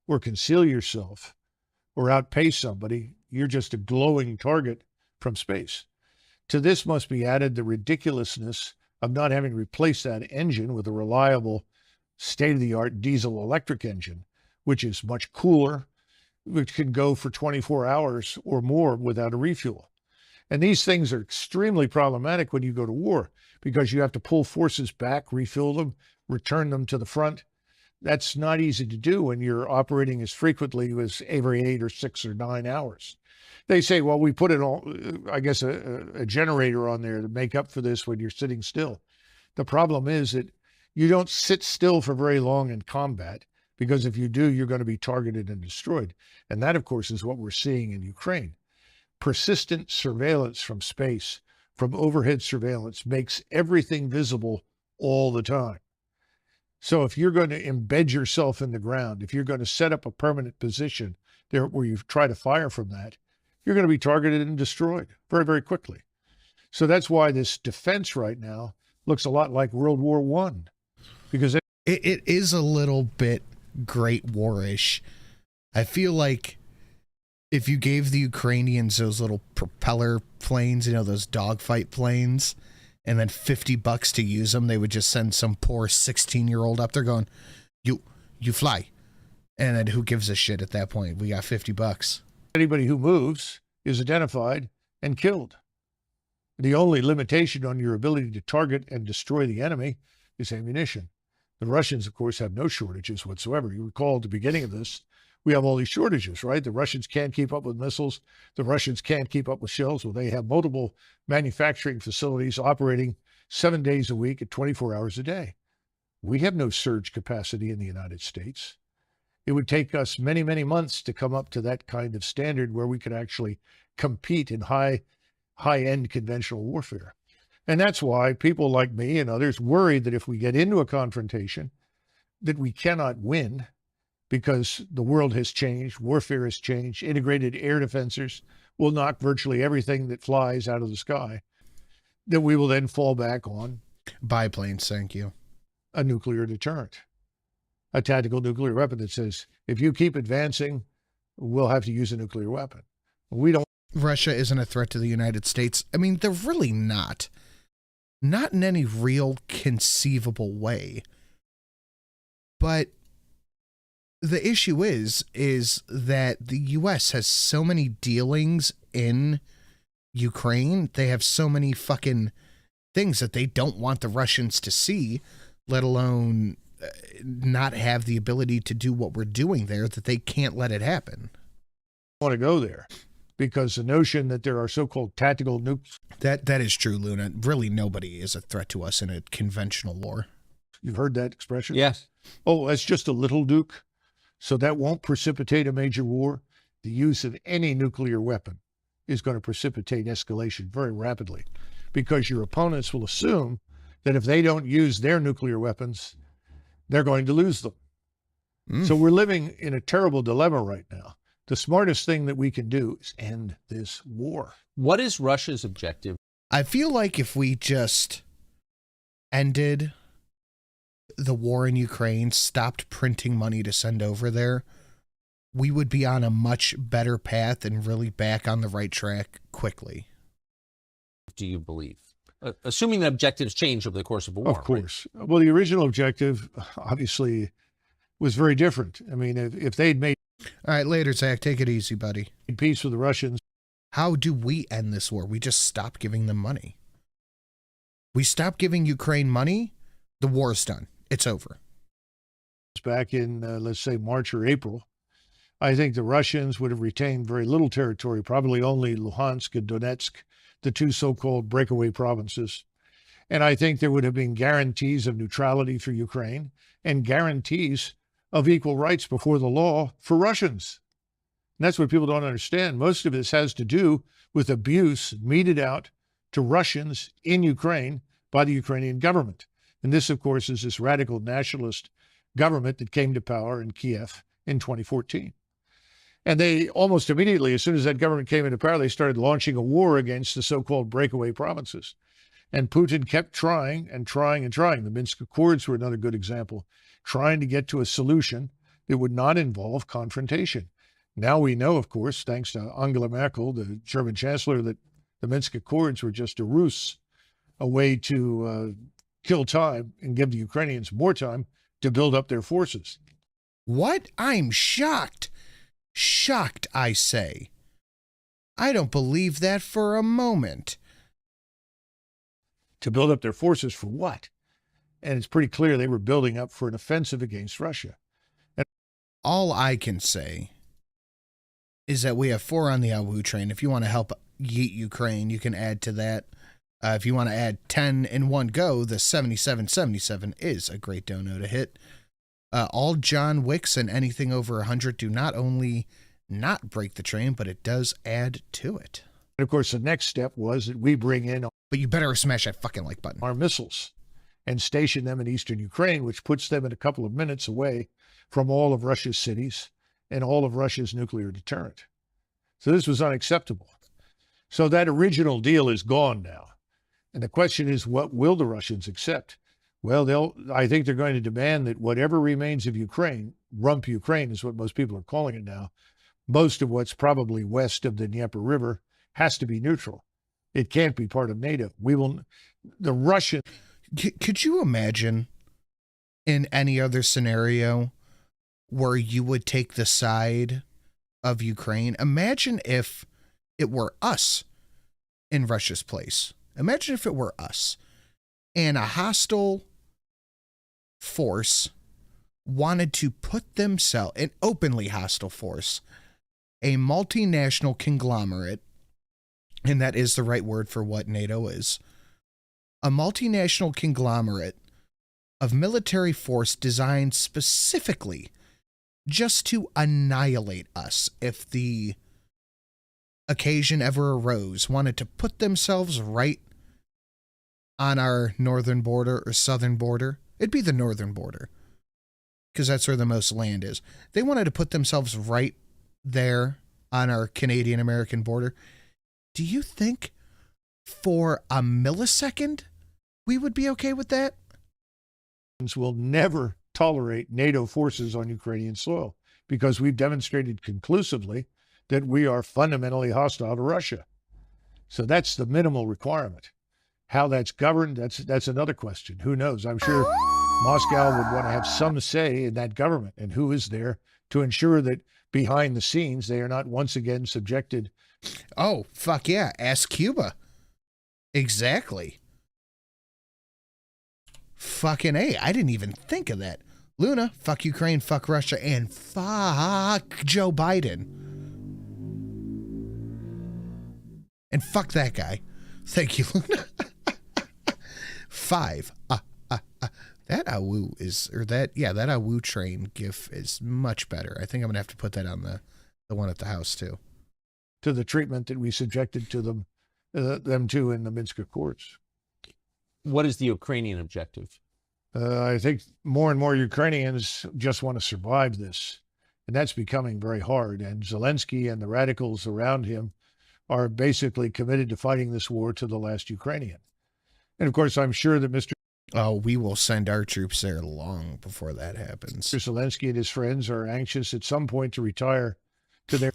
or conceal yourself or outpace somebody, you're just a glowing target from space. To this must be added the ridiculousness of not having replaced that engine with a reliable state-of-the-art diesel electric engine, which is much cooler, which can go for 24 hours or more without a refuel. And these things are extremely problematic when you go to war, because you have to pull forces back, refill them, return them to the front. That's not easy to do when you're operating as frequently as every 8 or 6 or 9 hours. They say, well, we put it on, I guess, a generator on there to make up for this when you're sitting still. The problem is that you don't sit still for very long in combat, because if you do, you're going to be targeted and destroyed. And that, of course, is what we're seeing in Ukraine. Persistent surveillance from space, from overhead surveillance, makes everything visible all the time. So if you're going to embed yourself in the ground, if you're going to set up a permanent position there where you try to fire from that, you're going to be targeted and destroyed very, very quickly. So that's why this defense right now looks a lot like World War I, because it is a little bit Great War-ish. I feel like if you gave the Ukrainians those little propeller planes, you know, those dogfight planes, and then $50 to use them, they would just send some poor 16-year-old up there going, you fly. And then who gives a shit at that point? We got $50. Anybody who moves is identified and killed. The only limitation on your ability to target and destroy the enemy is ammunition. The Russians, of course, have no shortages whatsoever. You recall at the beginning of this, we have all these shortages, right? The Russians can't keep up with missiles. The Russians can't keep up with shells. Well, they have multiple manufacturing facilities operating 7 days a week at 24 hours a day. We have no surge capacity in the United States. It would take us many, many months to come up to that kind of standard where we could actually compete in high-end conventional warfare. And that's why people like me and others worry that if we get into a confrontation, that we cannot win because the world has changed, warfare has changed, integrated air defenses will knock virtually everything that flies out of the sky, that we will then fall back on Biplanes, thank you. a nuclear deterrent, a tactical nuclear weapon that says, if you keep advancing, we'll have to use a nuclear weapon. We don't. Russia isn't a threat to the United States. I mean, they're really not. Not in any real conceivable way. But the issue is that the U.S. has so many dealings in Ukraine. They have so many fucking things that they don't want the Russians to see, let alone not have the ability to do what we're doing there, that they can't let it happen. Want to go there because the notion that there are so-called tactical nukes. That is true, Luna. Really, nobody is a threat to us in a conventional war. You've heard that expression? Yes. Oh, that's just a little nuke. So that won't precipitate a major war. The use of any nuclear weapon is going to precipitate escalation very rapidly because your opponents will assume that if they don't use their nuclear weapons, they're going to lose them. So we're living in a terrible dilemma right now. The smartest thing that we can do is end this war. What is Russia's objective? I feel like if we just ended the war in Ukraine, stopped printing money to send over there, we would be on a much better path and really back on the right track quickly. Do you believe? Assuming that objectives change over the course of a war. Of course. Right? Well, the original objective obviously was very different. I mean, if they'd made... All right, later, Zach. Take it easy, buddy. Peace with the Russians. How do we end this war? We just stop giving them money. We stop giving Ukraine money, the war's done. It's over. Back in, let's say, March or April, I think the Russians would have retained very little territory, probably only Luhansk and Donetsk, the two so-called breakaway provinces. And I think there would have been guarantees of neutrality for Ukraine and guarantees of equal rights before the law for Russians. And that's what people don't understand. Most of this has to do with abuse meted out to Russians in Ukraine by the Ukrainian government. And this, of course, is this radical nationalist government that came to power in Kiev in 2014. And they almost immediately, as soon as that government came into power, they started launching a war against the so-called breakaway provinces. And Putin kept trying and trying and trying. The Minsk Accords were another good example, trying to get to a solution that would not involve confrontation. Now we know, of course, thanks to Angela Merkel, the German chancellor, that the Minsk Accords were just a ruse, a way to kill time and give the Ukrainians more time to build up their forces. What? I'm shocked. Shocked, I say. I don't believe that for a moment. To build up their forces for what? And it's pretty clear they were building up for an offensive against Russia. And all I can say is that we have 4 on the Awoo train. If you want to help yeet Ukraine, you can add to that. If you want to add 10 in one go, the 7777 is a great dono to hit. All John Wicks and anything over 100 do not only not break the train, but it does add to it. of course, the next step was that we bring in But you better smash that fucking like button. our missiles and station them in eastern Ukraine, which puts them in a couple of minutes away from all of Russia's cities and all of Russia's nuclear deterrent. So this was unacceptable. So that original deal is gone now. And the question is, what will the Russians accept? Well, I think they're going to demand that whatever remains of Ukraine, rump Ukraine is what most people are calling it now, most of what's probably west of the Dnieper River has to be neutral. It can't be part of NATO. The Russian. Could you imagine in any other scenario where you would take the side of Ukraine? Imagine if it were us in Russia's place. Imagine if it were us and a hostile force wanted to put themselves, an openly hostile force, a multinational conglomerate, and that is the right word for what NATO is, a multinational conglomerate of military force designed specifically just to annihilate us if the occasion ever arose, wanted to put themselves right on our northern border or southern border. It'd be the northern border because that's where the most land is. They wanted to put themselves right there on our Canadian-American border. Do you think for a millisecond we would be okay with that? Will never tolerate NATO forces on Ukrainian soil because we've demonstrated conclusively that we are fundamentally hostile to Russia. So that's the minimal requirement. How that's governed, that's another question. Who knows? I'm sure Moscow would want to have some say in that government and who is there to ensure that behind the scenes they are not once again subjected. Oh, fuck yeah. Ask Cuba. Exactly. Fucking A. I didn't even think of that. Luna, fuck Ukraine, fuck Russia, and fuck Joe Biden. And fuck that guy. Thank you, Luna. 5. That Awoo is, or that Awoo train gif is much better. I think I'm going to have to put that on the one at the house too. To the treatment that we subjected to them to in the Minsk Accords. What is the Ukrainian objective? I think more and more Ukrainians just want to survive this, and that's becoming very hard. And Zelensky and the radicals around him are basically committed to fighting this war to the last Ukrainian. And of course, I'm sure that Mr. Oh, we will send our troops there long before that happens. Zelensky and his friends are anxious at some point to retire to their...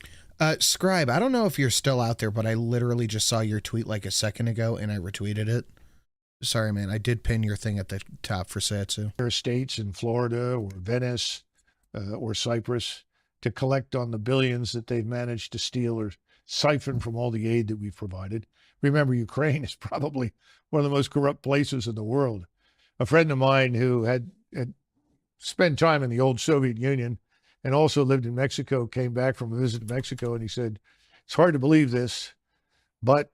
Scribe, I don't know if you're still out there, but I literally just saw your tweet like a second ago, and I retweeted it. Sorry, man. I did pin your thing at the top for Satsu. Their states in Florida or Venice or Cyprus to collect on the billions that they've managed to steal or siphon from all the aid that we've provided. Remember, Ukraine is probably one of the most corrupt places in the world. A friend of mine who had spent time in the old Soviet Union and also lived in Mexico came back from a visit to Mexico, and he said, it's hard to believe this, but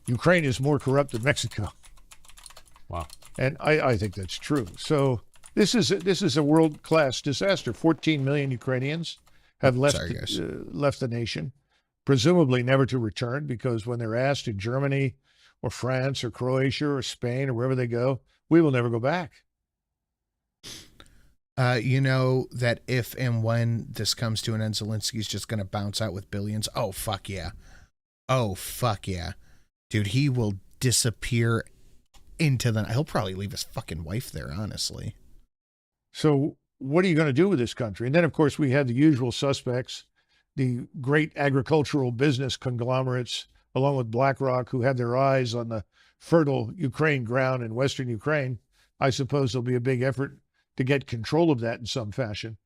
Ukraine is more corrupt than Mexico. Wow. And I think that's true. So this is a world-class disaster. 14 million Ukrainians have left the nation, presumably never to return, because when they're asked in Germany or France or Croatia or Spain or wherever they go, we will never go back. You know that if and when this comes to an end, Zelensky's just going to bounce out with billions. Oh, fuck yeah. Oh, fuck yeah. Dude, he will disappear into the... He'll probably leave his fucking wife there, honestly. So what are you going to do with this country? And then, of course, we have the usual suspects, the great agricultural business conglomerates, along with BlackRock, who have their eyes on the fertile Ukraine ground in Western Ukraine. I suppose there'll be a big effort to get control of that in some fashion.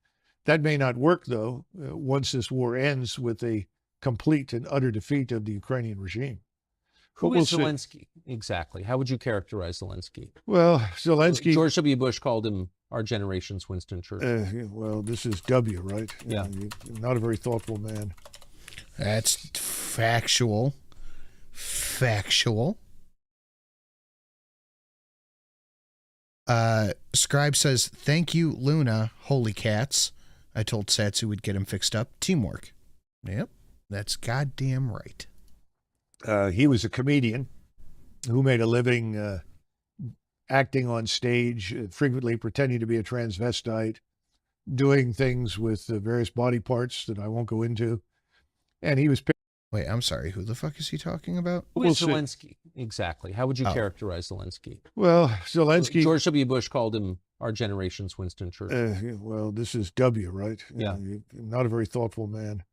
That may not work, though, once this war ends with a complete and utter defeat of the Ukrainian regime. Who is Zelensky, exactly? How would you characterize Zelensky? Well, Zelensky... George W. Bush called him our generation's Winston Churchill. Well, this is W, right? Yeah. Not a very thoughtful man. That's factual. Factual. Scribe says, thank you, Luna. Holy cats. I told Satsu we'd get him fixed up. Teamwork. Yep. That's goddamn right. He was a comedian who made a living acting on stage, frequently pretending to be a transvestite, doing things with various body parts that I won't go into. And he was... Wait, I'm sorry. Who the fuck is he talking about? Who is Zelensky, exactly? How would you characterize Zelensky? Well, Zelensky... George W. Bush called him our generation's Winston Churchill. Well, this is W, right? Yeah. Not a very thoughtful man.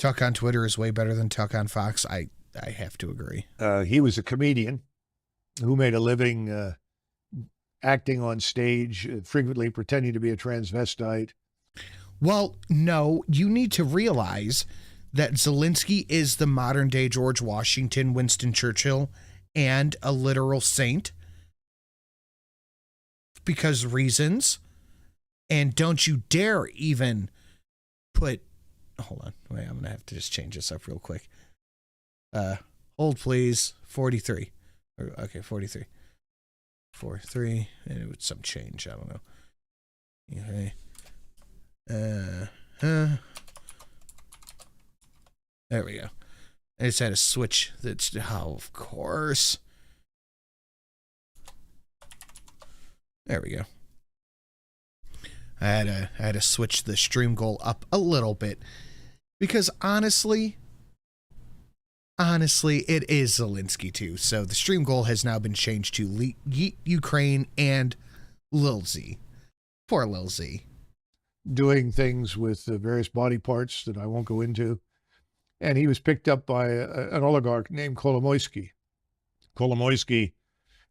Talk on Twitter is way better than Talk on Fox. I have to agree. He was a comedian who made a living acting on stage, frequently pretending to be a transvestite. Well, no, you need to realize that Zelensky is the modern day George Washington, Winston Churchill, and a literal saint. Because reasons. And don't you dare even put... Hold on. Wait, I'm going to have to just change this up real quick. Hold, please. 43. Okay, 43. 43. And it was some change. I don't know. Okay. There we go. I just had a switch that's... Oh, of course. There we go. I had to switch the stream goal up a little bit because honestly, it is Zelensky too. So the stream goal has now been changed to Ukraine and Lil Z. Poor Lil Z. Doing things with various body parts that I won't go into. And he was picked up by an oligarch named Kolomoisky. Kolomoisky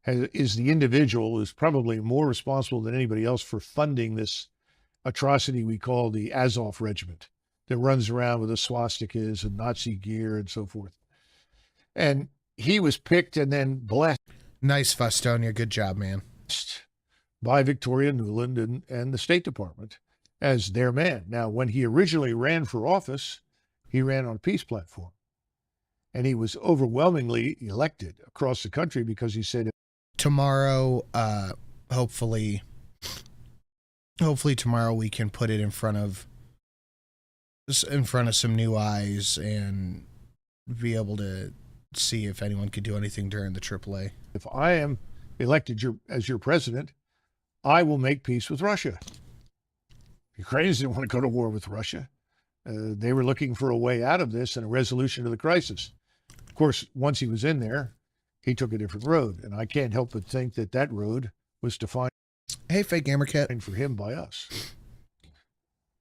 is the individual who's probably more responsible than anybody else for funding this atrocity we call the Azov Regiment that runs around with the swastikas and Nazi gear and so forth. And he was picked and then blessed. Nice, Fustonia. Good job, man. By Victoria Nuland and the State Department as their man. Now, when he originally ran for office, he ran on a peace platform. And he was overwhelmingly elected across the country because he said... Tomorrow, hopefully tomorrow we can put it in front of some new eyes and be able to see if anyone could do anything during the AAA. If I am elected as your president, I will make peace with Russia. Ukrainians didn't want to go to war with Russia. They were looking for a way out of this and a resolution to the crisis. Of course, once he was in there, he took a different road, and I can't help but think that that road was defined. Hey, fake gamer cat. For him by us.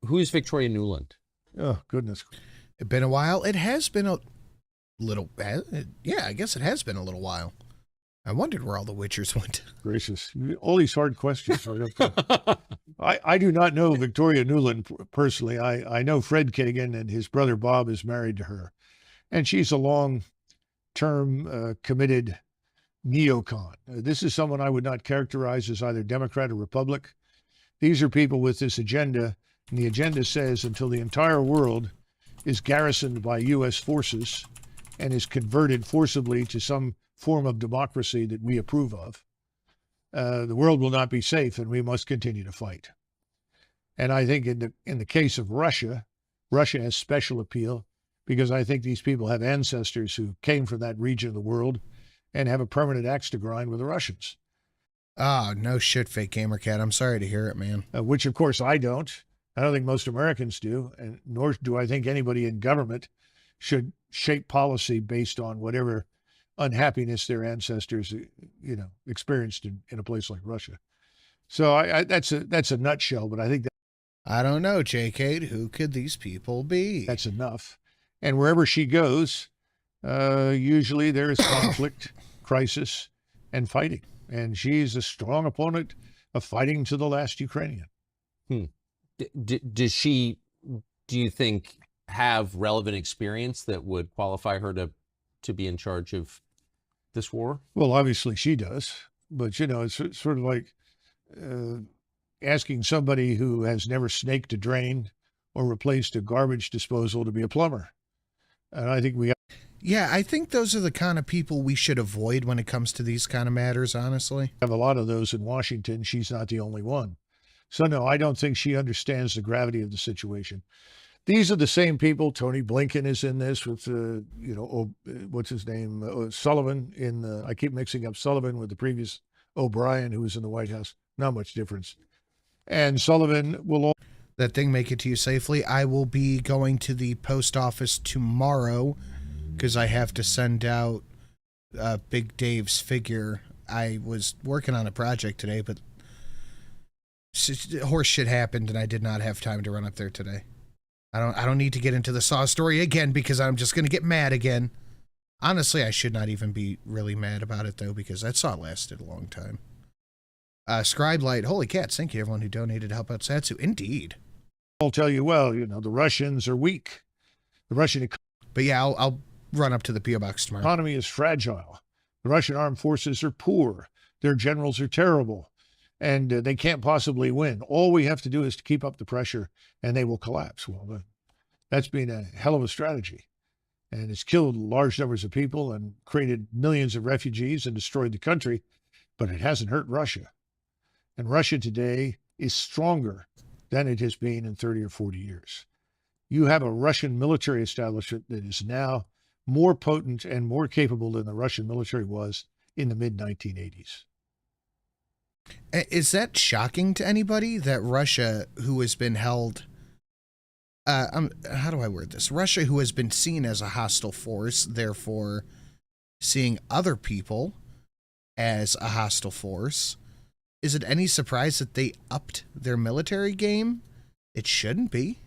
Who is Victoria Nuland? Oh, goodness. It's been a while. It has been a little... Yeah, I guess it has been a little while. I wondered where all the Witchers went. Gracious. All these hard questions. I do not know Victoria Nuland personally. I know Fred Kagan, and his brother Bob is married to her. And she's a long-term committed neocon. This is someone I would not characterize as either Democrat or Republic. These are people with this agenda, and the agenda says until the entire world is garrisoned by U.S. forces and is converted forcibly to some form of democracy that we approve of, the world will not be safe, and we must continue to fight. And I think in the case of Russia, Russia has special appeal because I think these people have ancestors who came from that region of the world and have a permanent axe to grind with the Russians. Oh, no shit, fake gamer cat. I'm sorry to hear it, man. Which, of course, I don't. I don't think most Americans do, and nor do I think anybody in government should shape policy based on whatever unhappiness their ancestors, experienced in a place like Russia. So that's a nutshell, but I think that... I don't know, J.K. Who could these people be? That's enough. And wherever she goes, usually there is conflict, crisis, and fighting. And she's a strong opponent of fighting to the last Ukrainian. Does she, do you think, have relevant experience that would qualify her to be in charge of this war? Well, obviously she does. But, it's sort of like asking somebody who has never snaked a drain or replaced a garbage disposal to be a plumber. And I think Yeah, I think those are the kind of people we should avoid when it comes to these kind of matters, honestly. have a lot of those in Washington. She's not the only one. So, no, I don't think she understands the gravity of the situation. These are the same people. Tony Blinken is in this with, what's his name? Sullivan I keep mixing up Sullivan with the previous O'Brien, who was in the White House. Not much difference. And Sullivan will... That thing make it to you safely. I will be going to the post office tomorrow because I have to send out Big Dave's figure. I was working on a project today, but horse shit happened and I did not have time to run up there today. I don't need to get into the Saw story again because I'm just going to get mad again. Honestly, I should not even be really mad about it, though, because that Saw lasted a long time. Scribe Light, holy cats, thank you to everyone who donated to help out Satsu. Indeed. I'll tell you, well, you know, the Russians are weak. The Russian But yeah, I'll run up to the P.O. Box tomorrow. economy is fragile. The Russian armed forces are poor. Their generals are terrible. And they can't possibly win. All we have to do is to keep up the pressure, and they will collapse. Well, that's been a hell of a strategy. And it's killed large numbers of people and created millions of refugees and destroyed the country, but it hasn't hurt Russia. And Russia today is stronger than it has been in 30 or 40 years. You have a Russian military establishment that is now more potent and more capable than the Russian military was in the mid-1980s. Is that shocking to anybody that Russia, who has been held, how do I word this? Russia, who has been seen as a hostile force, therefore seeing other people as a hostile force, is it any surprise that they upped their military game? It shouldn't be.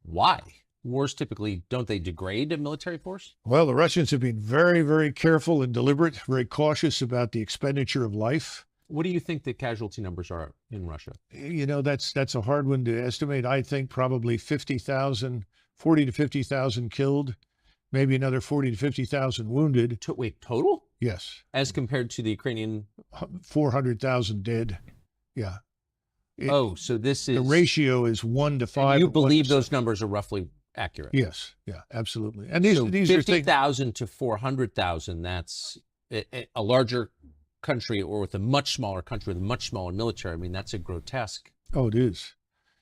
Why? Wars typically, don't they degrade a military force? Well, the Russians have been very, very careful and deliberate, very cautious about the expenditure of life. What do you think the casualty numbers are in Russia? You know, that's a hard one to estimate. I think probably 50,000, 40 to 50,000 killed, maybe another 40 to 50,000 wounded. Wait, total? Yes. As compared to the Ukrainian? 400,000 dead. Yeah. So this is... The ratio is 1 to 5. You believe those numbers are roughly accurate? Yes. Yeah, absolutely. And these are 50,000 to 400,000, that's a larger country, or with a much smaller country with a much smaller military. I mean, that's a grotesque. Oh, it is.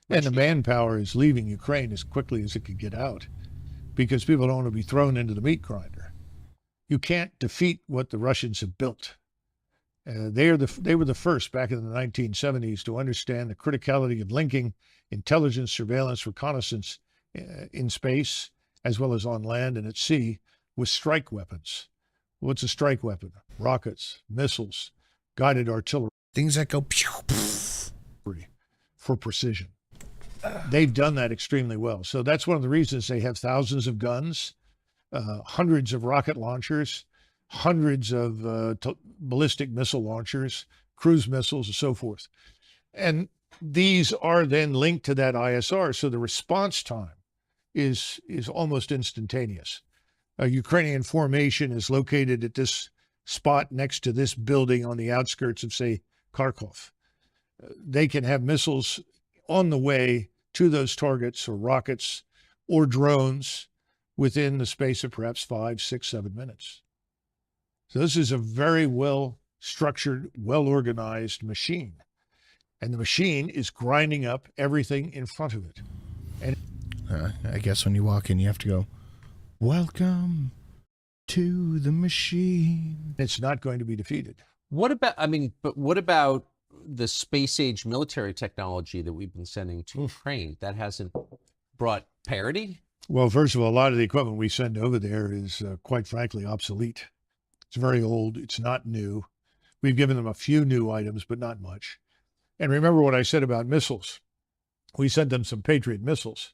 And the manpower is leaving Ukraine as quickly as it could get out because people don't want to be thrown into the meat grinder. You can't defeat what the Russians have built. They were the first back in the 1970s to understand the criticality of linking intelligence, surveillance, reconnaissance in space, as well as on land and at sea, with strike weapons. What's a strike weapon? Rockets, missiles, guided artillery. Things that go pew, for precision. They've done that extremely well. So that's one of the reasons they have thousands of guns, hundreds of rocket launchers, hundreds of ballistic missile launchers, cruise missiles, and so forth. And these are then linked to that ISR. So the response time is almost instantaneous. A Ukrainian formation is located at this spot next to this building on the outskirts of, say, Kharkov. They can have missiles on the way to those targets, or rockets, or drones within the space of perhaps 5, 6, 7 minutes. So this is a very well-structured, well-organized machine. And the machine is grinding up everything in front of it. And I guess when you walk in, you have to go, "Welcome to the machine." it's not going to be defeated. What about the space-age military technology that we've been sending to Ukraine? That hasn't brought parity? Well, first of all, a lot of the equipment we send over there is, quite frankly, obsolete. It's very old. It's not new. We've given them a few new items, but not much. And remember what I said about missiles. We sent them some Patriot missiles.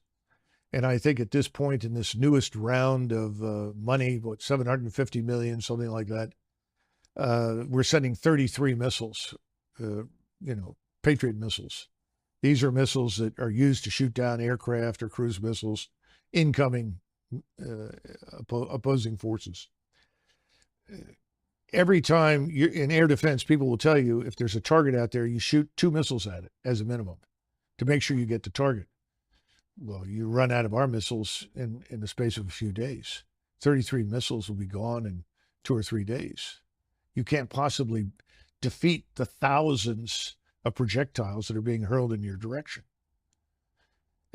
And I think at this point in this newest round of money, what, 750 million, something like that, we're sending 33 missiles, Patriot missiles. These are missiles that are used to shoot down aircraft or cruise missiles, incoming opposing forces. Every time you're in air defense, people will tell you if there's a target out there, you shoot 2 missiles at it as a minimum to make sure you get the target. Well, you run out of our missiles in the space of a few days. 33 missiles will be gone in 2 or 3 days. You can't possibly defeat the thousands of projectiles that are being hurled in your direction.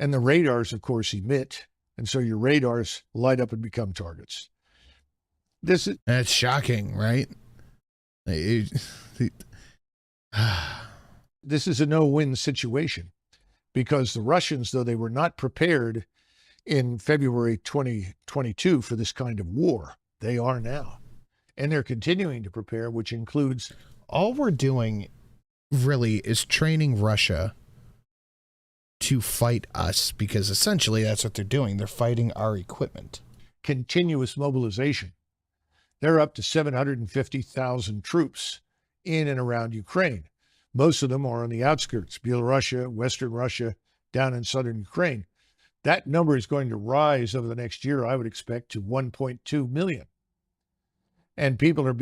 And the radars, of course, emit, and so your radars light up and become targets. That's shocking, right? This is a no-win situation because the Russians, though they were not prepared in February 2022 for this kind of war, they are now. And they're continuing to prepare, which includes... All we're doing really is training Russia to fight us, because essentially that's what they're doing. They're fighting our equipment. Continuous mobilization. They're up to 750,000 troops in and around Ukraine. Most of them are on the outskirts, Belarus, Western Russia, down in southern Ukraine. That number is going to rise over the next year, I would expect, to 1.2 million. And people are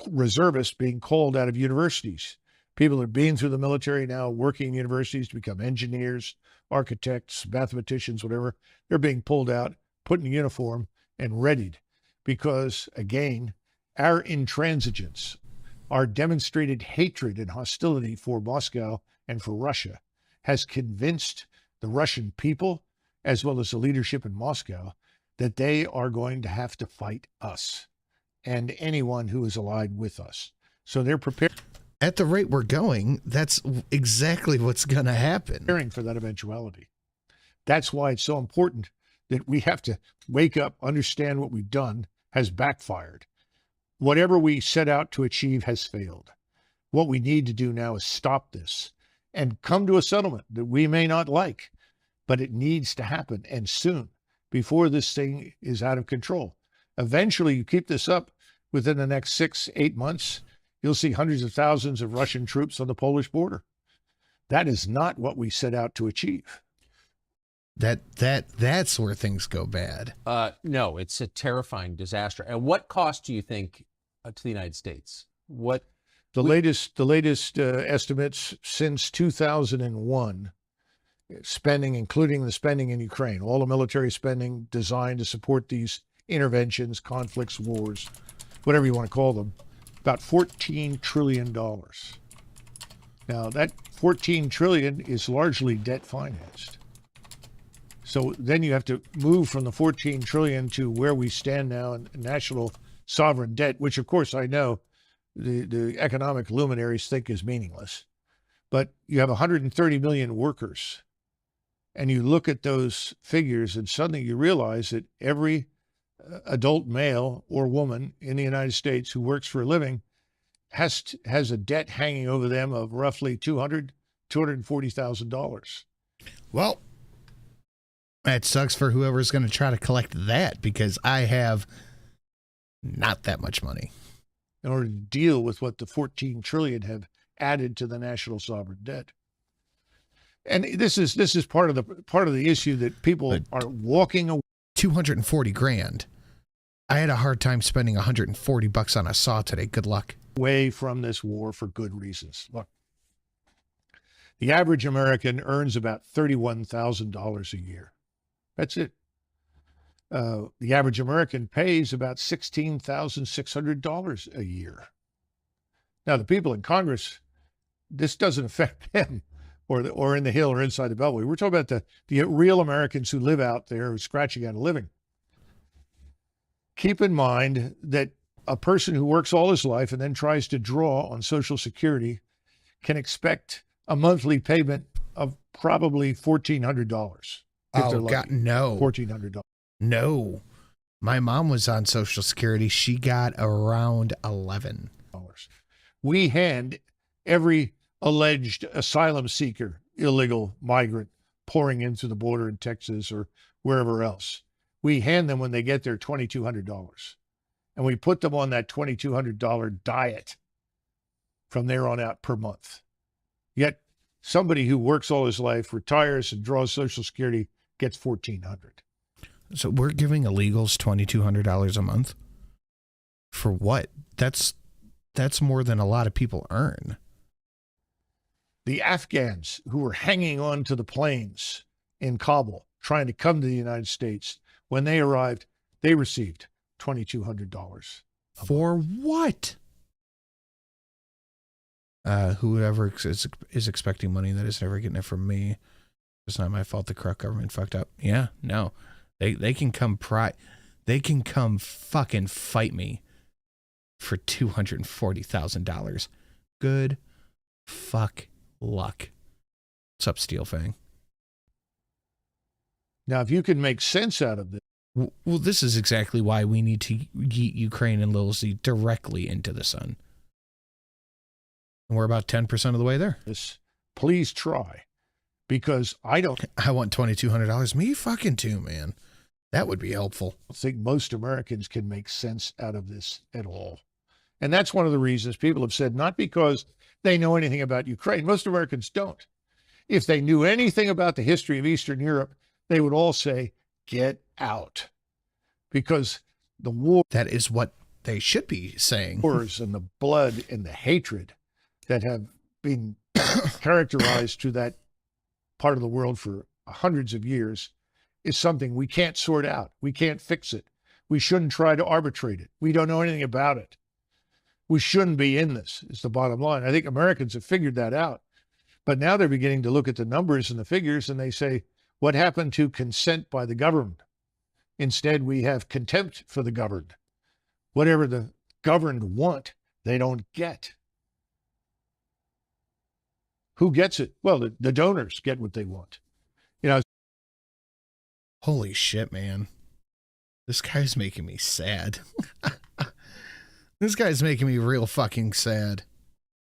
reservists being called out of universities. People are being through the military now, working in universities to become engineers, architects, mathematicians, whatever. They're being pulled out, put in uniform, and readied. Because, again, our intransigence, our demonstrated hatred and hostility for Moscow and for Russia has convinced the Russian people, as well as the leadership in Moscow, that they are going to have to fight us and anyone who is allied with us. So they're prepared. At the rate we're going, that's exactly what's going to happen. Preparing for that eventuality. That's why it's so important that we have to wake up, understand what we've done has backfired. Whatever we set out to achieve has failed. What we need to do now is stop this and come to a settlement that we may not like, but it needs to happen, and soon, before this thing is out of control. Eventually, you keep this up within the next 6-8 months, you'll see hundreds of thousands of Russian troops on the Polish border. That is not what we set out to achieve. That's where things go bad. No, it's a terrifying disaster. And what cost do you think to the United States? What the latest estimates since 2001, spending, including the spending in Ukraine, all the military spending designed to support these interventions, conflicts, wars, whatever you want to call them, about $14 trillion. Now, that $14 trillion is largely debt financed. So then you have to move from the $14 trillion to where we stand now in national sovereign debt, which, of course, I know the economic luminaries think is meaningless. But you have 130 million workers, and you look at those figures, and suddenly you realize that every adult male or woman in the United States who works for a living has a debt hanging over them of roughly $240,000. Well, that sucks for whoever's going to try to collect that, because I have not that much money. In order to deal with what the 14 trillion have added to the national sovereign debt. And this is part of the issue that people are walking away. 240 grand. I had a hard time spending $140 on a saw today. Good luck. Away from this war for good reasons. Look, the average American earns about $31,000 a year. That's it. The average American pays about $16,600 a year. Now, the people in Congress, this doesn't affect them, or in the Hill or inside the Beltway. We're talking about the real Americans who live out there, who are scratching out a living. Keep in mind that a person who works all his life and then tries to draw on Social Security can expect a monthly payment of probably $1,400. Oh, God, no. $1,400. No. My mom was on Social Security. She got around $11. We hand every alleged asylum seeker, illegal migrant pouring in through the border in Texas or wherever else, we hand them when they get there $2,200. And we put them on that $2,200 diet from there on out per month. Yet somebody who works all his life, retires and draws Social Security gets $1,400. So we're giving illegals $2,200 a month? For what? That's more than a lot of people earn. The Afghans who were hanging on to the planes in Kabul, trying to come to the United States, when they arrived, they received $2,200. For what? Whoever is expecting money that is never getting it from me. It's not my fault the corrupt government fucked up. Yeah, no. They can come they can come fucking fight me for $240,000. Good fuck luck. What's up, Steel Fang? Now, if you can make sense out of this. Well, this is exactly why we need to yeet Ukraine and Little Z directly into the sun. And we're about 10% of the way there. Please try. because I don't I want $2,200. Me fucking too, man. That would be helpful. think most Americans can make sense out of this at all. And that's one of the reasons people have said, not because they know anything about Ukraine. Most Americans don't. If they knew anything about the history of Eastern Europe, they would all say, get out. Because the That is what they should be saying. wars and the blood and the hatred that have been characterized to that part of the world for hundreds of years is something we can't sort out. We can't fix it. We shouldn't try to arbitrate it. We don't know anything about it. We shouldn't be in this, is the bottom line. I think Americans have figured that out. But now they're beginning to look at the numbers and the figures, and they say, what happened to consent by the governed? Instead, we have contempt for the governed. Whatever the governed want, they don't get. Who gets it? Well, the donors get what they want. You know, Holy shit, man. This guy's making me sad. This guy's making me real fucking sad.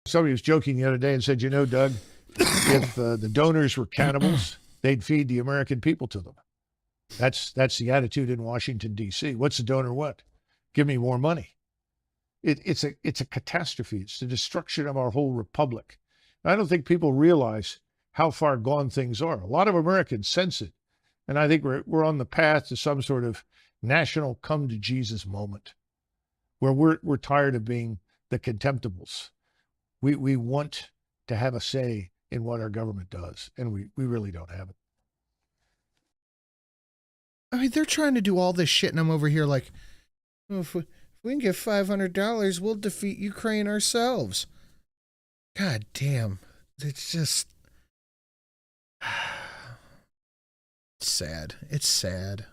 somebody was joking the other day and said, you know, Doug, if the donors were cannibals, they'd feed the American people to them. That's the attitude in Washington, D.C. What's the donor want? Give me more money. It's a catastrophe. It's the destruction of our whole republic. I don't think people realize how far gone things are. A lot of Americans sense it. And I think we're on the path to some sort of national come to Jesus moment where we're tired of being the contemptibles. We want to have a say in what our government does, and we really don't have it. I mean, they're trying to do all this shit, and I'm over here like, oh, if we can get $500, we'll defeat Ukraine ourselves. God damn. It's just... It's sad. It's sad.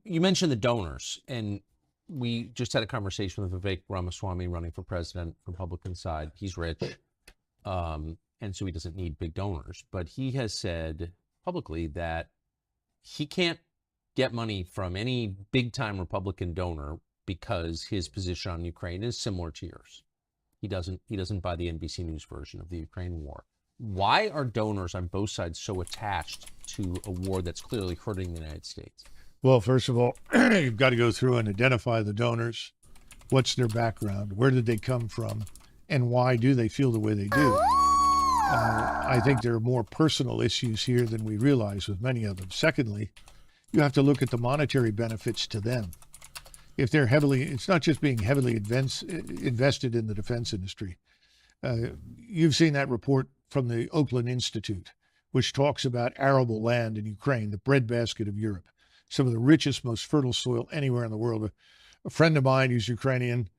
You mentioned the donors, and we just had a conversation with Vivek Ramaswamy running for president, Republican side. He's rich, and so he doesn't need big donors. But he has said publicly that he can't get money from any big-time Republican donor because his position on Ukraine is similar to yours. He doesn't buy the NBC News version of the Ukraine war. Why are donors on both sides so attached to a war that's clearly hurting the United States? Well, first of all, you've got to go through and identify the donors. What's their background? Where did they come from? And why do they feel the way they do? I think there are more personal issues here than we realize with many of them. Secondly, you have to look at the monetary benefits to them. If they're it's not just being heavily invested in the defense industry. You've seen that report from the Oakland Institute, which talks about arable land in Ukraine, the breadbasket of Europe, some of the richest, most fertile soil anywhere in the world. A friend of mine who's Ukrainian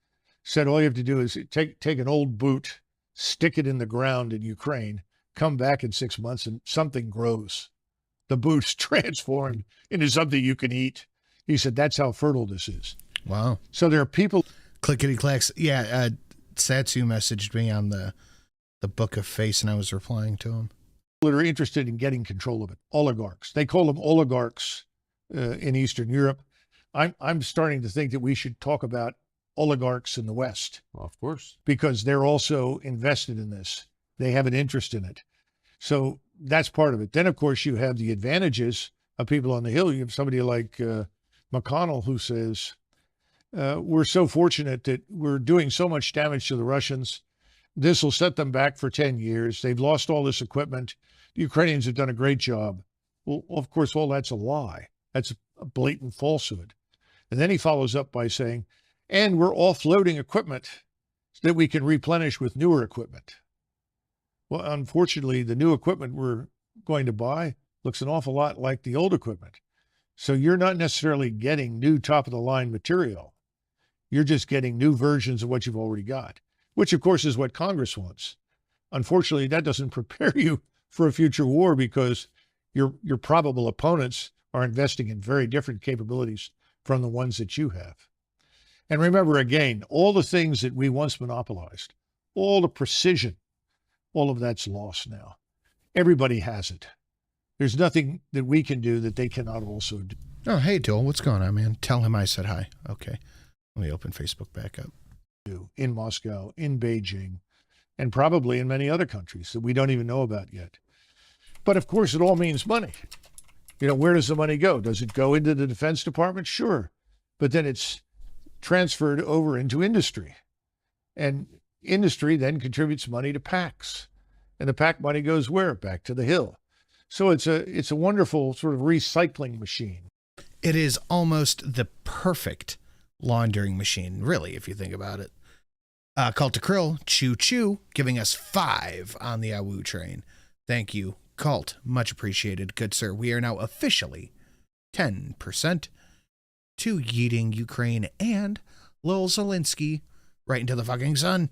said all you have to do is take an old boot, stick it in the ground in Ukraine, come back in 6 months, and something grows. The boot's transformed into something you can eat. He said, that's how fertile this is. Wow. So there are people. Clickety clacks. Yeah, Satsu messaged me on the Book of Face, and I was replying to him. That are interested in getting control of it. Oligarchs. They call them oligarchs in Eastern Europe. I'm starting to think that we should talk about oligarchs in the West. Well, of course. Because they're also invested in this. They have an interest in it. So that's part of it. Then, of course, you have the advantages of people on the Hill. You have somebody like McConnell who says, we're so fortunate that we're doing so much damage to the Russians. This will set them back for 10 years. They've lost all this equipment. The Ukrainians have done a great job. Well, of course, all that's a lie. That's a blatant falsehood. And then he follows up by saying, and we're offloading equipment so that we can replenish with newer equipment. Well, unfortunately, the new equipment we're going to buy looks an awful lot like the old equipment. So you're not necessarily getting new top-of-the-line material. You're just getting new versions of what you've already got, which, of course, is what Congress wants. Unfortunately, that doesn't prepare you for a future war because your probable opponents are investing in very different capabilities from the ones that you have. And remember, again, all the things that we once monopolized, all the precision, all of that's lost now. Everybody has it. There's nothing that we can do that they cannot also do. Oh, hey, Joel, what's going on, man? Tell him I said hi. Okay. Let me open Facebook back up. In Moscow, in Beijing, and probably in many other countries that we don't even know about yet. But of course, it all means money. You know, where does the money go? Does it go into the Defense Department? Sure. But then it's transferred over into industry. And industry then contributes money to PACs. And the PAC money goes where? Back to the Hill. So it's a wonderful sort of recycling machine. It is almost the perfect laundering machine, really, if you think about it. Cult to Krill, choo choo, giving us 5 on the Awoo train. Thank you, Cult. Much appreciated, good sir. We are now officially 10% to yeeting Ukraine and Lil Zelensky right into the fucking sun.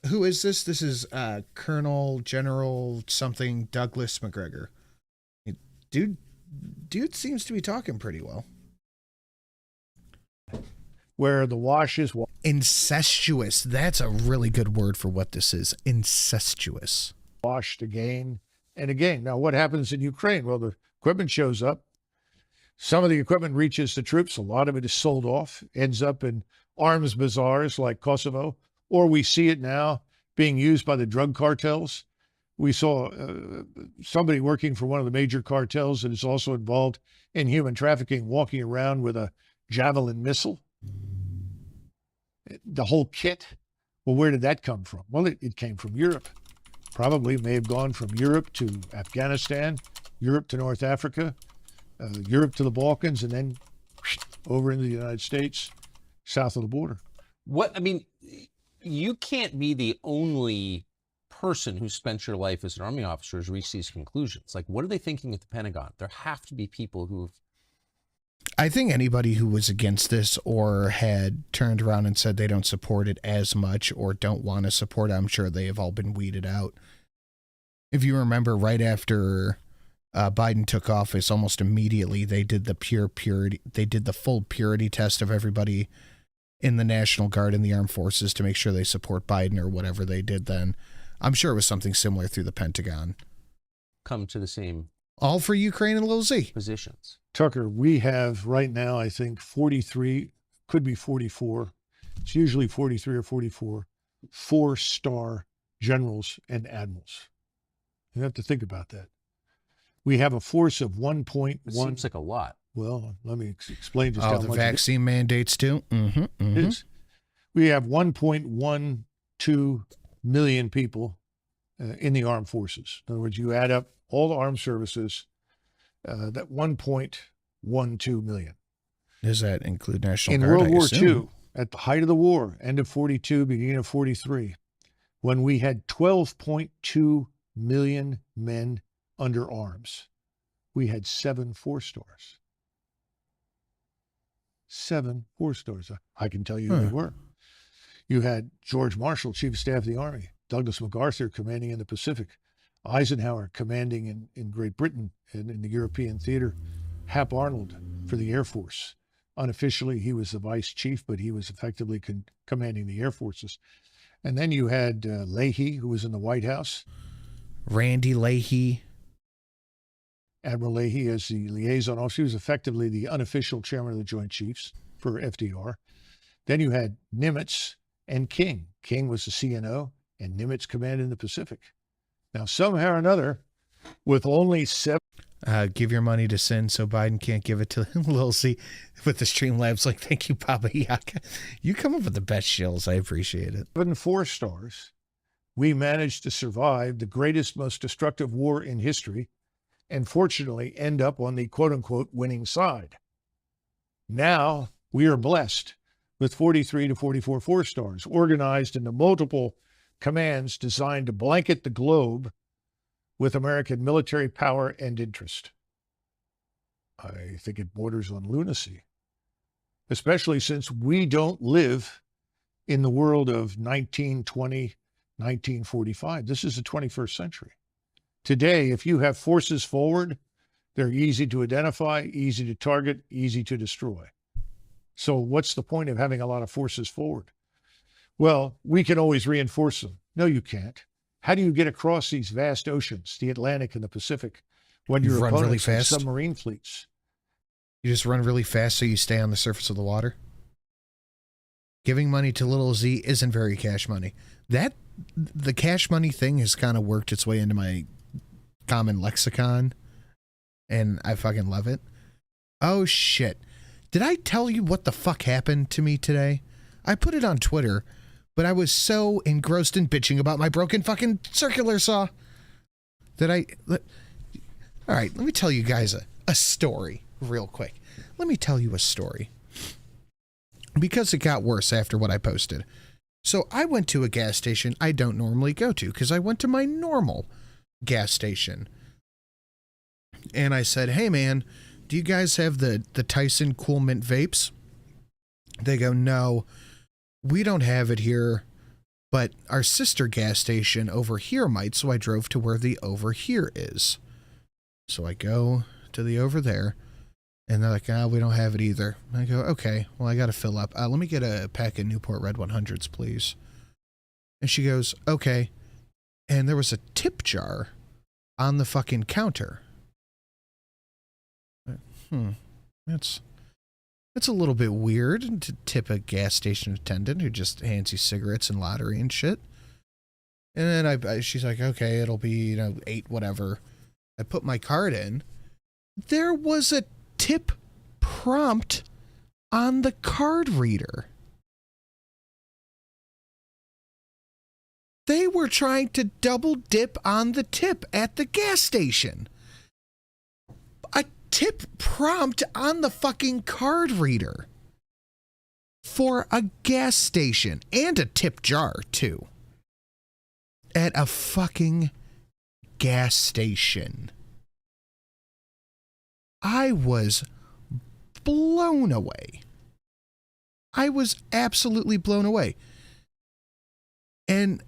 Who is this? This is Colonel General something Douglas McGregor. Dude seems to be talking pretty well. Where the wash is incestuous. That's a really good word for what this is. Incestuous. Washed again and again. Now, what happens in Ukraine? Well, the equipment shows up. Some of the equipment reaches the troops. A lot of it is sold off, ends up in arms bazaars like Kosovo, or we see it now being used by the drug cartels. We saw somebody working for one of the major cartels that is also involved in human trafficking walking around with a Javelin missile. The whole kit. Well, where did that come from? Well, it came from Europe. Probably may have gone from Europe to Afghanistan, Europe to North Africa, Europe to the Balkans, and then over into the United States, south of the border. You can't be the only person who spent your life as an Army officer has reached these conclusions. Like, what are they thinking at the Pentagon? There have to be people who've... I think anybody who was against this or had turned around and said they don't support it as much or don't want to support it, I'm sure they have all been weeded out. If you remember, right after Biden took office, almost immediately they did the full purity test of everybody in the National Guard and the Armed Forces to make sure they support Biden or whatever they did then. I'm sure it was something similar through the Pentagon. Come to the same... All for Ukraine and Lil Z. Positions. Tucker, we have right now, I think, 43, could be 44. It's usually 43 or 44, 4-star generals and admirals. You have to think about that. We have a force of 1.1. It seems like a lot. Well, let me explain just how much. The vaccine mandates too. It is. We have 1.12 million people in the armed forces. In other words, you add up all the armed services, that 1.12 million. Does that include National in Guard? World War II, at the height of the war, end of 42, beginning of 43, when we had 12.2 million men under arms, we had 7 4-stars. 7 4-stars. I can tell you who they were. You had George Marshall, Chief of Staff of the Army, Douglas MacArthur commanding in the Pacific, Eisenhower commanding in Great Britain and in the European theater, Hap Arnold for the Air Force. Unofficially, he was the vice chief, but he was effectively commanding the Air Forces. And then you had Leahy, who was in the White House. Randy Leahy. Admiral Leahy as the liaison officer. He was effectively the unofficial chairman of the Joint Chiefs for FDR. Then you had Nimitz and King. King was the CNO, and Nimitz commanded in the Pacific. Now, somehow or another, with only 7... give your money to Sin so Biden can't give it to Lil Z with the Streamlabs. Like, thank you, Baba Yaga. You come up with the best shills. I appreciate it. 7 4-stars, we managed to survive the greatest, most destructive war in history and fortunately end up on the quote-unquote winning side. Now, we are blessed with 43 to 44 4-stars organized into multiple commands designed to blanket the globe with American military power and interest. I think it borders on lunacy, especially since we don't live in the world of 1920, 1945. This is the 21st century. Today, if you have forces forward, they're easy to identify, easy to target, easy to destroy. So what's the point of having a lot of forces forward? Well, we can always reinforce them. No, you can't. How do you get across these vast oceans, the Atlantic and the Pacific, when your run really opponents have fast? Submarine fleets? You just run really fast so you stay on the surface of the water? Giving money to little Z isn't very cash money. The cash money thing has kind of worked its way into my common lexicon, and I fucking love it. Oh shit. Did I tell you what the fuck happened to me today? I put it on Twitter, but I was so engrossed in bitching about my broken fucking circular saw that all right, let me tell you guys a story real quick. Let me tell you a story. Because it got worse after what I posted. So I went to a gas station I don't normally go to because I went to my normal gas station. And I said, hey man, do you guys have the Tyson Cool Mint vapes? They go, no, we don't have it here, but our sister gas station over here might, so I drove to where the over here is. So I go to the over there, and they're like, we don't have it either. I go, okay, well, I got to fill up. Let me get a pack of Newport Red 100s, please. And she goes, okay. And there was a tip jar on the fucking counter. That's a little bit weird to tip a gas station attendant who just hands you cigarettes and lottery and shit. And then she's like, okay, it'll be, $8 whatever. I put my card in. There was a tip prompt on the card reader. They were trying to double dip on the tip at the gas station. A tip prompt on the fucking card reader for a gas station and a tip jar too. At a fucking gas station. I was blown away. I was absolutely blown away. And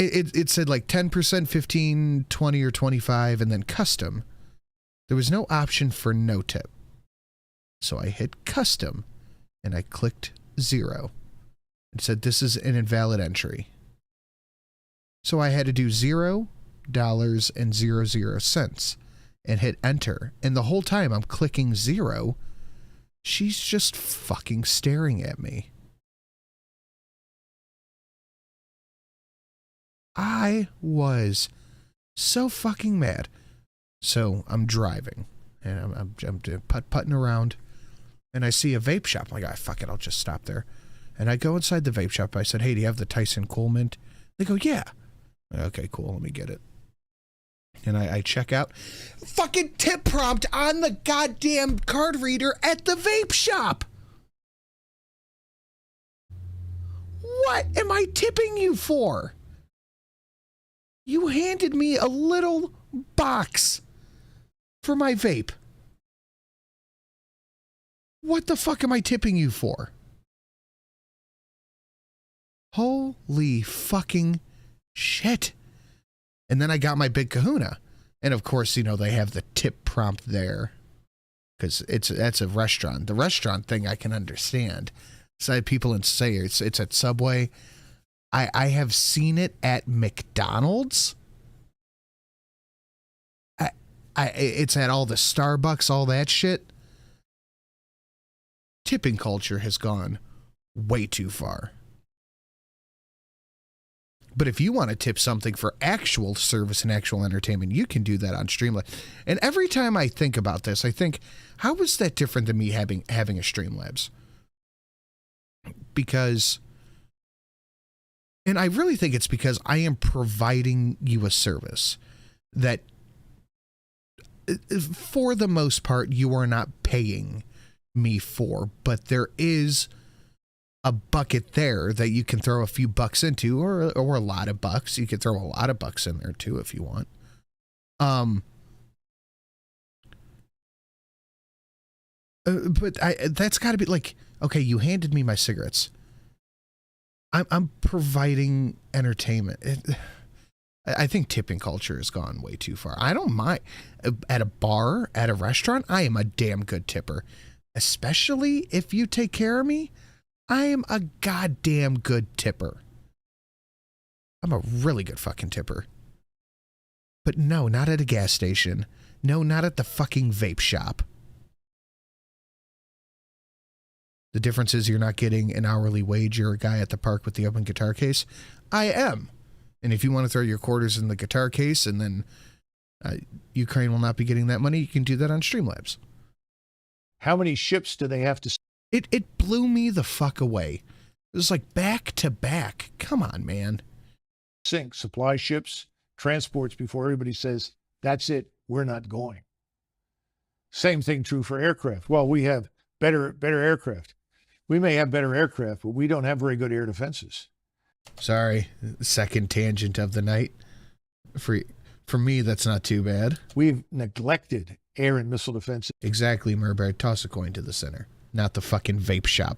it said like 10%, 15, 20, or 25, and then custom. There was no option for no tip. So I hit custom, and I clicked 0. It said this is an invalid entry. So I had to do $0.00 and hit enter. And the whole time I'm clicking 0, she's just fucking staring at me. I was so fucking mad. So I'm driving and I'm putting around, and I see a vape shop. I'm like, fuck it, I'll just stop there. And I go inside the vape shop. I said, hey, do you have the Tyson Cool Mint? They go, yeah. Okay, cool, let me get it. And I check out. Fucking tip prompt on the goddamn card reader at the vape shop. What am I tipping you for? You handed me a little box for my vape. What the fuck am I tipping you for? Holy fucking shit. And then I got my big kahuna. And of course, they have the tip prompt there. Because that's a restaurant. The restaurant thing I can understand. So I had people say it's at Subway. I have seen it at McDonald's. It's at all the Starbucks, all that shit. Tipping culture has gone way too far. But if you want to tip something for actual service and actual entertainment, you can do that on Streamlabs. And every time I think about this, I think, how is that different than me having a Streamlabs? Because, and I really think it's because I am providing you a service that, for the most part, you are not paying me for, but there is a bucket there that you can throw a few bucks into, or a lot of bucks. You could throw a lot of bucks in there too if you want. But that's got to be like, okay, you handed me my cigarettes. I'm providing entertainment. I think tipping culture has gone way too far. I don't mind. At a bar, at a restaurant, I am a damn good tipper. Especially if you take care of me, I am a goddamn good tipper. I'm a really good fucking tipper. But no, not at a gas station. No, not at the fucking vape shop. The difference is you're not getting an hourly wage. You're a guy at the park with the open guitar case. I am. And if you want to throw your quarters in the guitar case and then Ukraine will not be getting that money, you can do that on Streamlabs. How many ships do they have to It blew me the fuck away. It was like back to back. Come on, man. sink? Supply ships, transports before everybody says, that's it, we're not going. Same thing true for aircraft. Well, we have better aircraft. We may have better aircraft, but we don't have very good air defenses. Sorry, second tangent of the night. For me, that's not too bad. We've neglected air and missile defense. Exactly, Murberg. Toss a coin to the center. Not the fucking vape shop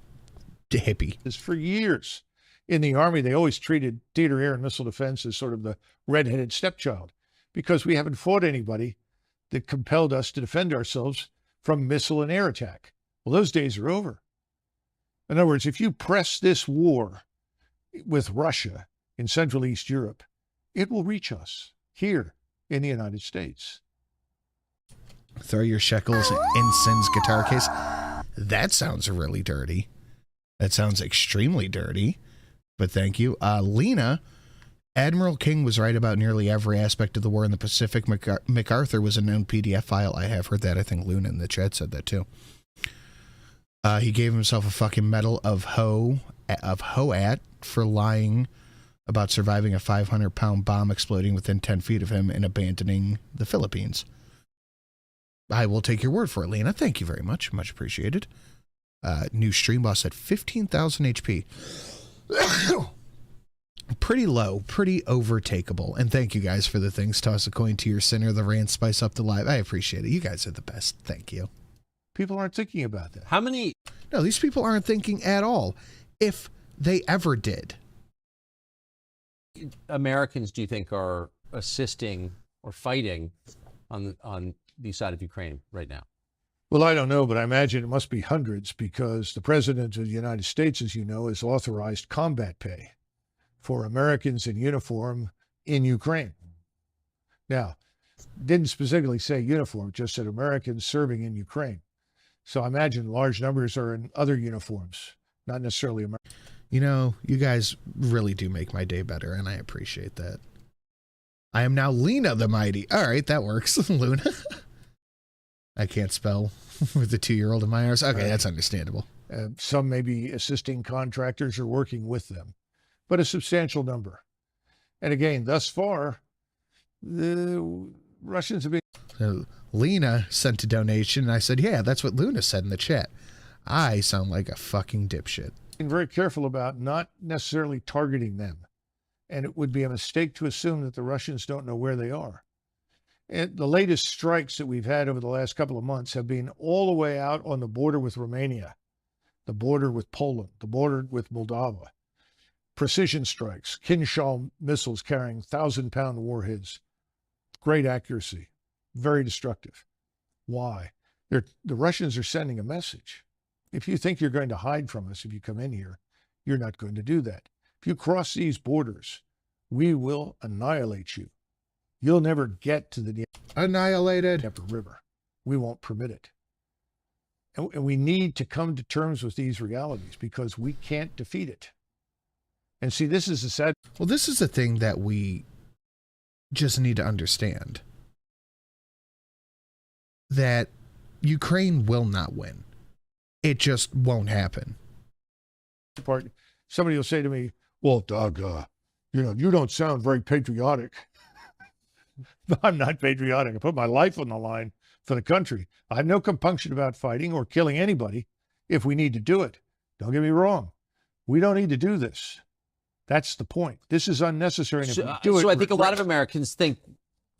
hippie. For years. In the Army, they always treated theater air and missile defense as sort of the redheaded stepchild because we haven't fought anybody that compelled us to defend ourselves from missile and air attack. Well, those days are over. In other words, if you press this war with Russia in Central East Europe, it will reach us here in the United States. Throw your shekels in Sin's guitar case. That sounds really dirty. That sounds extremely dirty. But thank you. Lena, Admiral King was right about nearly every aspect of the war in the Pacific. MacArthur was a known PDF file. I have heard that. I think Luna in the chat said that too. He gave himself a fucking medal of HOAT for lying about surviving a 500-pound bomb exploding within 10 feet of him and abandoning the Philippines. I will take your word for it, Lena. Thank you very much. Much appreciated. New stream boss at 15,000 HP. Pretty low, pretty overtakeable. And thank you guys for the things. Toss a coin to your center, the rant, spice up the live. I appreciate it. You guys are the best. Thank you. People aren't thinking about that. How many? No, these people aren't thinking at all. If they ever did. Americans do you think are assisting or fighting on the side of Ukraine right now? Well, I don't know, but I imagine it must be hundreds because the President of the United States, as you know, has authorized combat pay for Americans in uniform in Ukraine. Now, didn't specifically say uniform, just said Americans serving in Ukraine. So I imagine large numbers are in other uniforms, not necessarily American. You know, you guys really do make my day better, and I appreciate that. I am now Lena the Mighty. All right, that works. Luna. I can't spell with the 2-year-old in my arms. Okay, that's understandable. Some may be assisting contractors or working with them, but a substantial number. And again, thus far, the Russians have been... So Lena sent a donation, and I said, yeah, that's what Luna said in the chat. I sound like a fucking dipshit. Very careful about not necessarily targeting them. And it would be a mistake to assume that the Russians don't know where they are. And the latest strikes that we've had over the last couple of months have been all the way out on the border with Romania, the border with Poland, the border with Moldova. Precision strikes, Kinshal missiles carrying 1,000-pound warheads. Great accuracy, very destructive. Why? The Russians are sending a message. If you think you're going to hide from us if you come in here, you're not going to do that. If you cross these borders, we will annihilate you. You'll never get to the Annihilated. Dnieper River. We won't permit it. And we need to come to terms with these realities because we can't defeat it. And see, this is a sad... Well, this is the thing that we just need to understand. That Ukraine will not win. It just won't happen. Somebody will say to me, well, Doug, you don't sound very patriotic. I'm not patriotic. I put my life on the line for the country. I have no compunction about fighting or killing anybody if we need to do it. Don't get me wrong. We don't need to do this. That's the point. This is unnecessary. And if we do it, I think a lot of Americans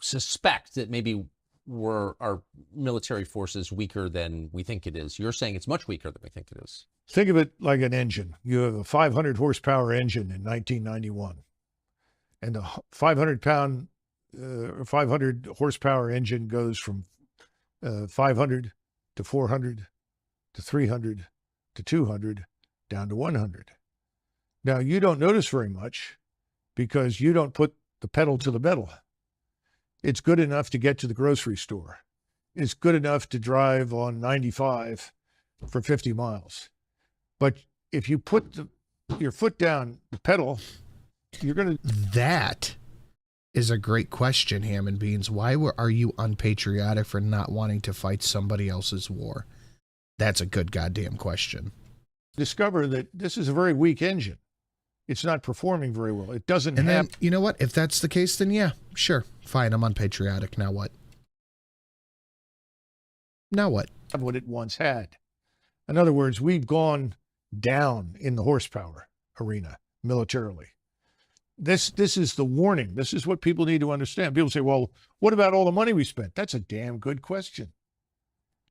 suspect that maybe our military force is weaker than we think it is. You're saying it's much weaker than we think it is. Think of it like an engine. You have a 500 horsepower engine in 1991, and the 500 horsepower engine goes from 500 to 400 to 300 to 200 down to 100. Now, you don't notice very much because you don't put the pedal to the metal. It's good enough to get to the grocery store. It's good enough to drive on 95 for 50 miles. But if you put your foot down the pedal, you're going to... That is a great question, Ham and Beans. Why are you unpatriotic for not wanting to fight somebody else's war? That's a good goddamn question. Discover that this is a very weak engine. It's not performing very well. It doesn't And have... then, you know what? If that's the case, then yeah, sure. Fine, I'm unpatriotic. Now what? Now what? what it once had. In other words, we've gone down in the horsepower arena militarily. This is the warning. This is what people need to understand. People say, well, what about all the money we spent? That's a damn good question.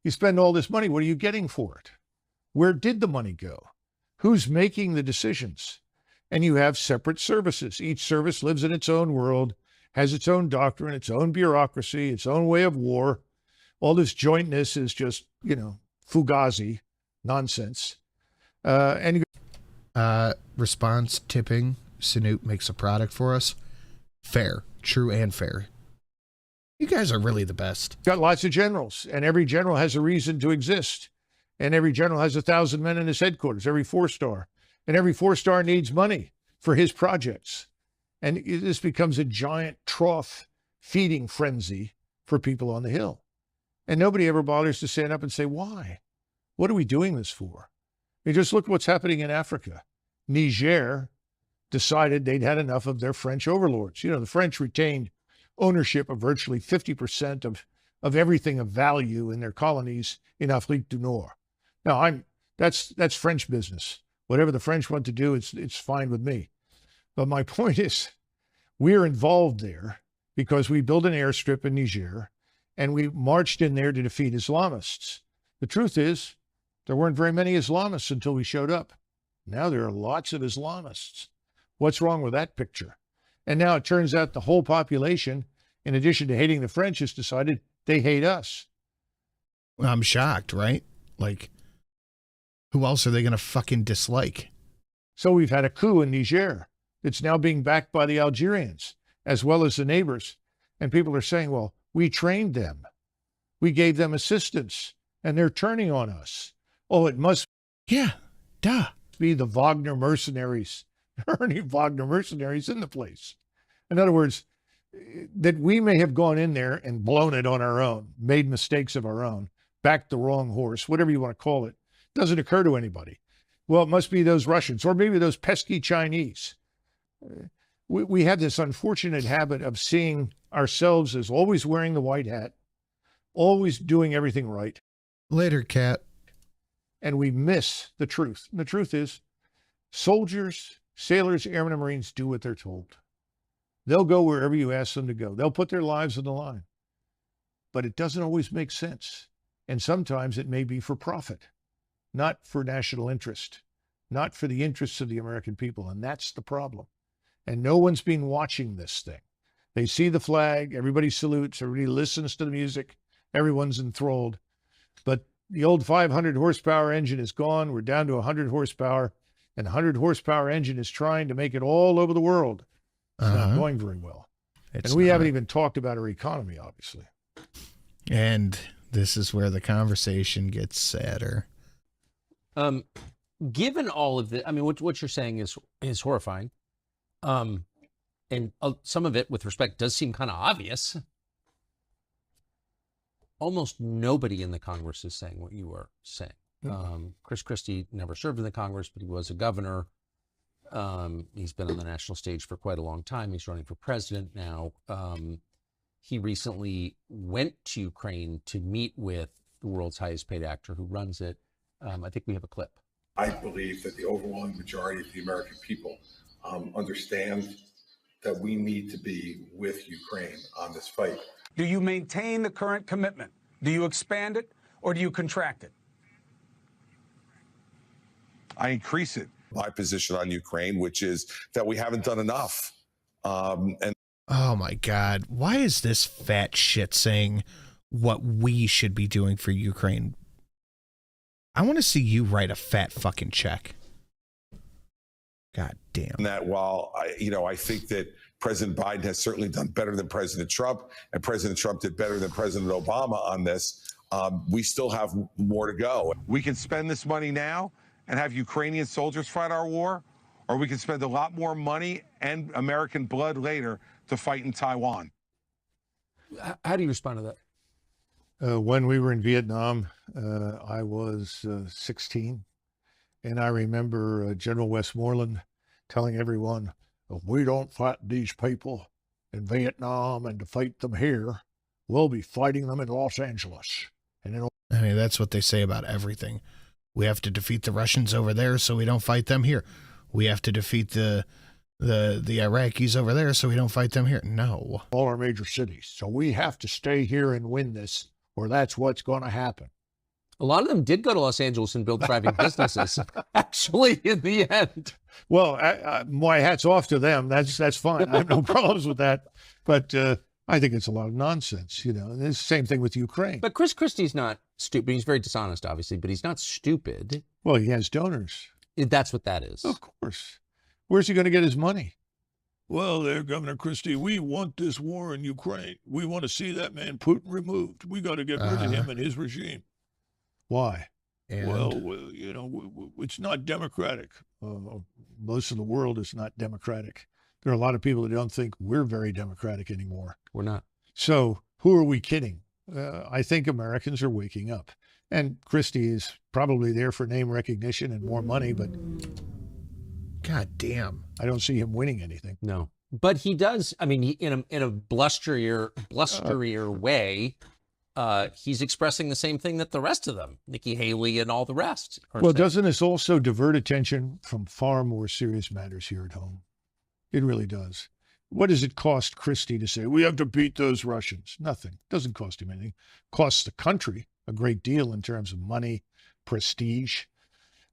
You spend all this money, what are you getting for it? Where did the money go? Who's making the decisions? And you have separate services. Each service lives in its own world, has its own doctrine, its own bureaucracy, its own way of war. All this jointness is just, you know, fugazi nonsense. Response tipping. Snoop makes a product for us. Fair. True and fair. You guys are really the best. Got lots of generals, and every general has a reason to exist. And every general has 1,000 men in his headquarters, every 4-star. And every 4-star needs money for his projects. And this becomes a giant trough feeding frenzy for people on the Hill. And nobody ever bothers to stand up and say, why? What are we doing this for? I mean, just look at what's happening in Africa. Niger decided they'd had enough of their French overlords. You know, the French retained ownership of virtually 50% of everything of value in their colonies in Afrique du Nord. Now, that's French business. Whatever the French want to do, it's fine with me. But my point is, we're involved there because we built an airstrip in Niger and we marched in there to defeat Islamists. The truth is, there weren't very many Islamists until we showed up. Now there are lots of Islamists. What's wrong with that picture? And now it turns out the whole population, in addition to hating the French, has decided they hate us. I'm shocked, right? Like, who else are they going to fucking dislike? So we've had a coup in Niger. It's now being backed by the Algerians, as well as the neighbors. And people are saying, well, we trained them. We gave them assistance, and they're turning on us. Oh, it must be the Wagner mercenaries. There aren't any Wagner mercenaries in the place. In other words, that we may have gone in there and blown it on our own, made mistakes of our own, backed the wrong horse, whatever you want to call it, doesn't occur to anybody. Well, it must be those Russians or maybe those pesky Chinese. We have this unfortunate habit of seeing ourselves as always wearing the white hat, always doing everything right. Later, cat. And we miss the truth. And the truth is, soldiers, sailors, airmen, and Marines do what they're told. They'll go wherever you ask them to go. They'll put their lives on the line. But it doesn't always make sense. And sometimes it may be for profit, not for national interest, not for the interests of the American people. And that's the problem. And no one's been watching this thing. They see the flag, everybody salutes, everybody listens to the music, everyone's enthralled. But the old 500 horsepower engine is gone. We're down to 100 horsepower. And the 100 horsepower engine is trying to make it all over the world. It's not going very well. And we haven't even talked about our economy, obviously. And this is where the conversation gets sadder. Given all of the, I mean, what you're saying is horrifying. And some of it, with respect, does seem kind of obvious. Almost nobody in the Congress is saying what you were saying. Chris Christie never served in the Congress, but he was a governor. He's been on the national stage for quite a long time. He's running for president now. He recently went to Ukraine to meet with the world's highest paid actor who runs it. I think we have a clip. I believe that the overwhelming majority of the American people understand that we need to be with Ukraine on this fight. Do you maintain the current commitment? Do you expand it or do you contract it? I increase it. My position on Ukraine, which is that we haven't done enough. And oh my God, why is this fat shit saying what we should be doing for Ukraine? I want to see you write a fat fucking check. God damn. that while I think that President Biden has certainly done better than President Trump, and President Trump did better than President Obama on this, we still have more to go. We can spend this money now, and have Ukrainian soldiers fight our war, or we can spend a lot more money and American blood later to fight in Taiwan. How do you respond to that? When we were in Vietnam, I was 16, and I remember General Westmoreland telling everyone, if we don't fight these people in Vietnam and to fight them here, we'll be fighting them in Los Angeles. And I mean, that's what they say about everything. We have to defeat the Russians over there so we don't fight them here. We have to defeat the Iraqis over there so we don't fight them here. No. all our major cities. So we have to stay here and win this, or that's what's going to happen. A lot of them did go to Los Angeles and build thriving businesses, actually, in the end. Well, my hat's off to them. That's fine. I have no problems with that. But I think it's a lot of nonsense, you know. And it's the same thing with Ukraine. But Chris Christie's not stupid. He's very dishonest, obviously, but he's not stupid. Well, he has donors. That's what that is. Of course. Where's he going to get his money? Well, there, Governor Christie, we want this war in Ukraine. We want to see that man Putin removed. We got to get rid of him and his regime. Why? And Well, you know, it's not democratic. Most of the world is not democratic. There are a lot of people that don't think we're very democratic anymore. We're not. So who are we kidding? I think Americans are waking up. And Christie is probably there for name recognition and more money, but God damn. I don't see him winning anything. No. But he does, I mean, in a blusterier way, he's expressing the same thing that the rest of them, Nikki Haley and all the rest, are Well, saying. doesn't this also divert attention from far more serious matters here at home? It really does. What does it cost Christie to say, we have to beat those Russians? Nothing. Doesn't cost him anything. Costs the country a great deal in terms of money, prestige.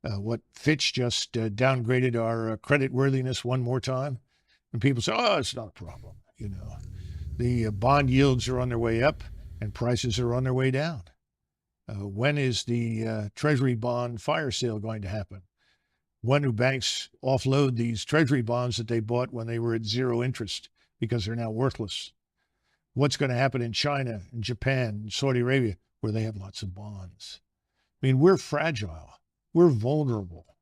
What Fitch just downgraded our credit worthiness one more time. And people say, oh, it's not a problem. You know, the bond yields are on their way up and prices are on their way down. When is the Treasury bond fire sale going to happen? When do banks offload these Treasury bonds that they bought when they were at zero interest because they're now worthless? What's going to happen in China, in Japan, in Saudi Arabia, where they have lots of bonds? I mean, we're fragile. We're vulnerable.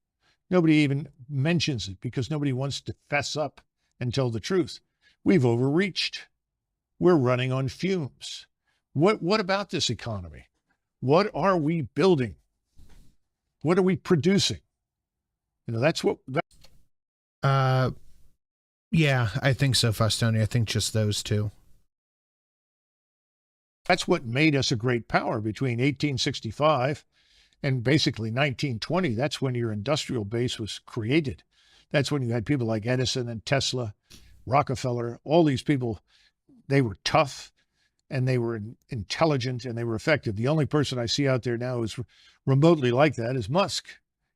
Nobody even mentions it because nobody wants to fess up and tell the truth. We've overreached. We're running on fumes. What about this economy? What are we building? What are we producing? You know, that's what. Yeah, I think so, Faustoni. I think just those two. That's what made us a great power between 1865 and basically 1920. That's when your industrial base was created. That's when you had people like Edison and Tesla, Rockefeller, all these people. They were tough and they were intelligent and they were effective. The only person I see out there now who's remotely like that is Musk.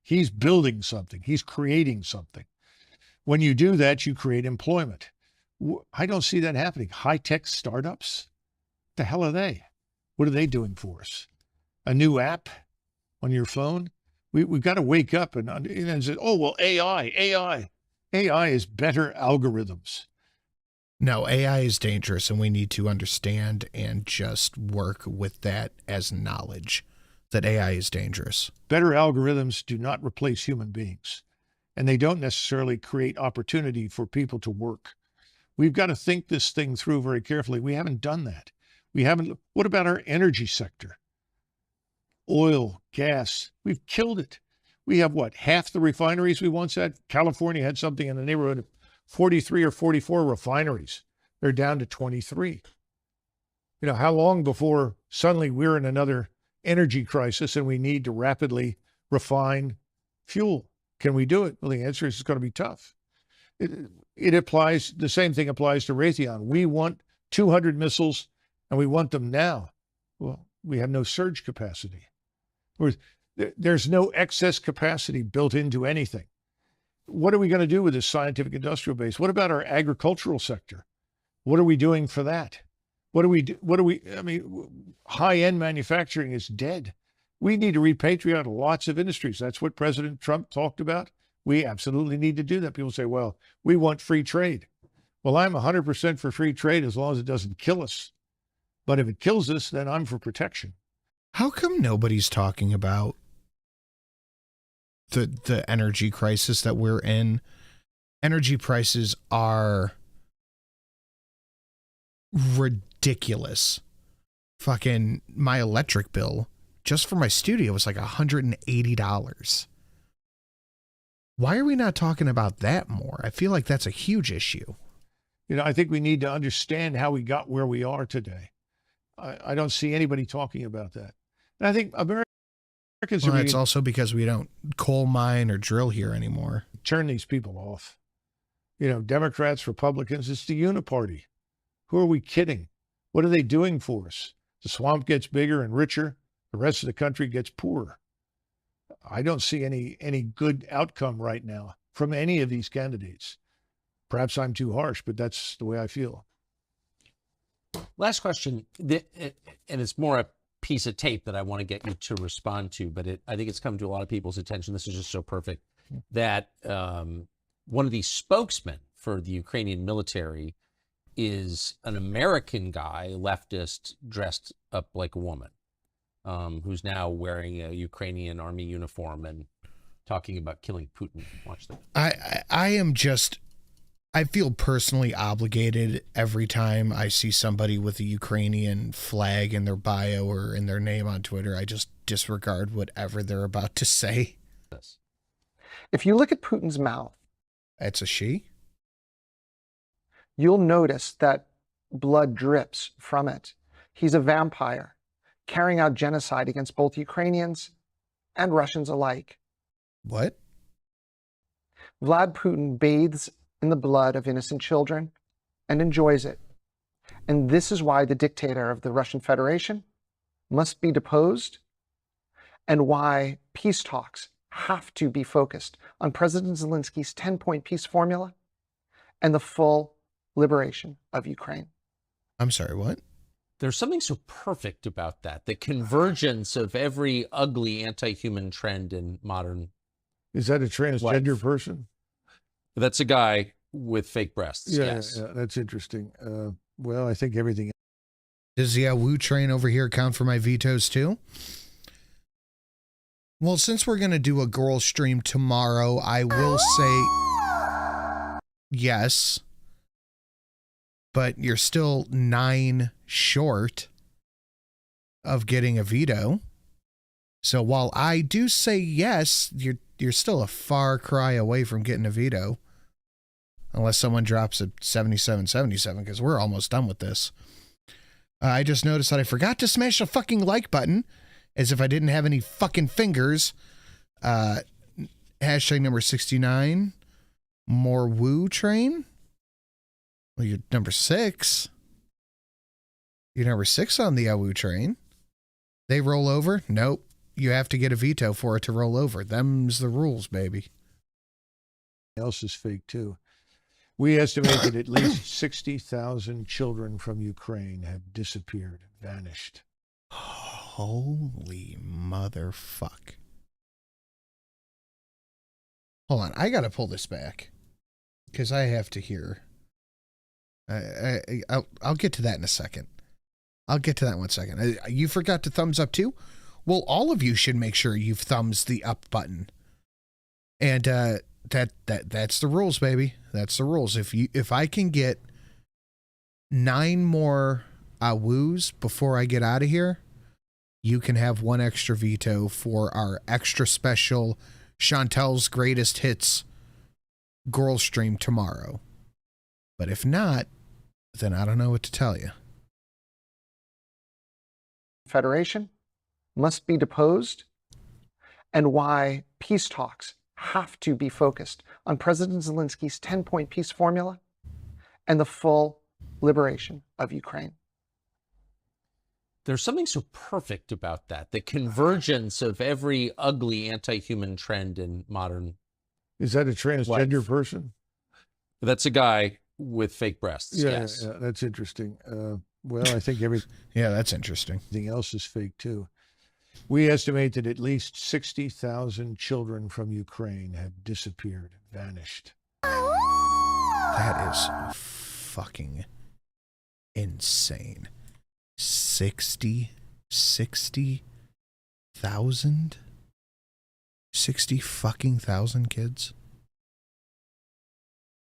He's building something. He's creating something. When you do that, you create employment. I don't see that happening. High-tech startups? The hell are they? What are they doing for us? A new app on your phone? We've got to wake up and say, oh, well, AI is better algorithms. No, AI is dangerous, and we need to understand and just work with that as knowledge, that AI is dangerous. Better algorithms do not replace human beings, and they don't necessarily create opportunity for people to work. We've got to think this thing through very carefully. We haven't done that. What about our energy sector? Oil, gas, we've killed it. We have what, half the refineries we once had? California had something in the neighborhood of 43 or 44 refineries. They're down to 23. You know, how long before suddenly we're in another energy crisis and we need to rapidly refine fuel? Can we do it? Well, the answer is it's going to be tough. It applies, the same thing applies to Raytheon. We want 200 missiles and we want them now. Well, we have no surge capacity. There's no excess capacity built into anything. What are we going to do with this scientific industrial base? What about our agricultural sector? What are we doing for that? I mean, high-end manufacturing is dead. We need to repatriate lots of industries. That's what President Trump talked about. We absolutely need to do that. People say, well, we want free trade. Well, I'm 100% for free trade as long as it doesn't kill us. But if it kills us, then I'm for protection. How come nobody's talking about the energy crisis that we're in. Energy prices are ridiculous. Fucking my electric bill just for my studio was like $180. Why are we not talking about that more? I feel like that's a huge issue. You know, I think we need to understand how we got where we are today. I don't see anybody talking about that. And I think Americans Well, are it's also because we don't coal mine or drill here anymore. turn these people off. You know, Democrats, Republicans, it's the uniparty. Who are we kidding? What are they doing for us? The swamp gets bigger and richer. The rest of the country gets poorer. I don't see any good outcome right now from any of these candidates. Perhaps I'm too harsh, but that's the way I feel. Last question, and it's more a piece of tape that I want to get you to respond to, but I think it's come to a lot of people's attention. This is just so perfect that one of the spokesmen for the Ukrainian military is an American guy, leftist, dressed up like a woman, who's now wearing a Ukrainian army uniform and talking about killing Putin. Watch that. I feel personally obligated every time I see somebody with a Ukrainian flag in their bio or in their name on Twitter. I just disregard whatever they're about to say. If you look at Putin's mouth, It's a she? you'll notice that blood drips from it. He's a vampire, carrying out genocide against both Ukrainians and Russians alike. What? Vlad Putin bathes in the blood of innocent children and enjoys it. And this is why the dictator of the Russian Federation must be deposed, and why peace talks have to be focused on President Zelensky's 10-point peace formula and the full liberation of Ukraine. I'm sorry, what? There's something so perfect about that, the convergence of every ugly anti-human trend in modern. Is that a transgender person? That's a guy with fake breasts. Yeah, Yes. yeah, that's interesting. Well, I think everything. Does the Awoo train over here count for my vetoes too? Well, since we're going to do a girl stream tomorrow, I will say yes, but you're still 9 short of getting a veto. So while I do say yes, you're still a far cry away from getting a veto. Unless someone drops a 77-77, because we're almost done with this. I just noticed that I forgot to smash the fucking like button, as if I didn't have any fucking fingers. Hashtag number 69. More woo train? Well, you're number 6. You're number 6 on the Awoo train. They roll over? Nope. You have to get a veto for it to roll over. Them's the rules, baby. Else is fake too. We estimate that at least 60,000 children from Ukraine have disappeared, vanished. Holy motherfuck. Hold on, I gotta pull this back. Because I have to hear. I'll get to that in a second. I'll get to that in 1 second. You forgot to thumbs up too? Well, all of you should make sure you've thumbs the up button. And that's the rules, baby. That's the rules. If I can get 9 more Awoos before I get out of here, you can have 1 extra veto for our extra special Chantel's Greatest Hits girl stream tomorrow. But if not, then I don't know what to tell you. Federation must be deposed, and why peace talks have to be focused on President Zelensky's 10-point peace formula and the full liberation of Ukraine. There's something so perfect about that, the convergence of every ugly anti-human trend in modern. Is that a transgender person? That's a guy with fake breasts. Yeah, Yes. yeah, that's interesting. Well, I think yeah, that's interesting. Everything else is fake too. We estimate that at least 60,000 children from Ukraine have disappeared, vanished. That is fucking insane. 60,000? 60,000 kids.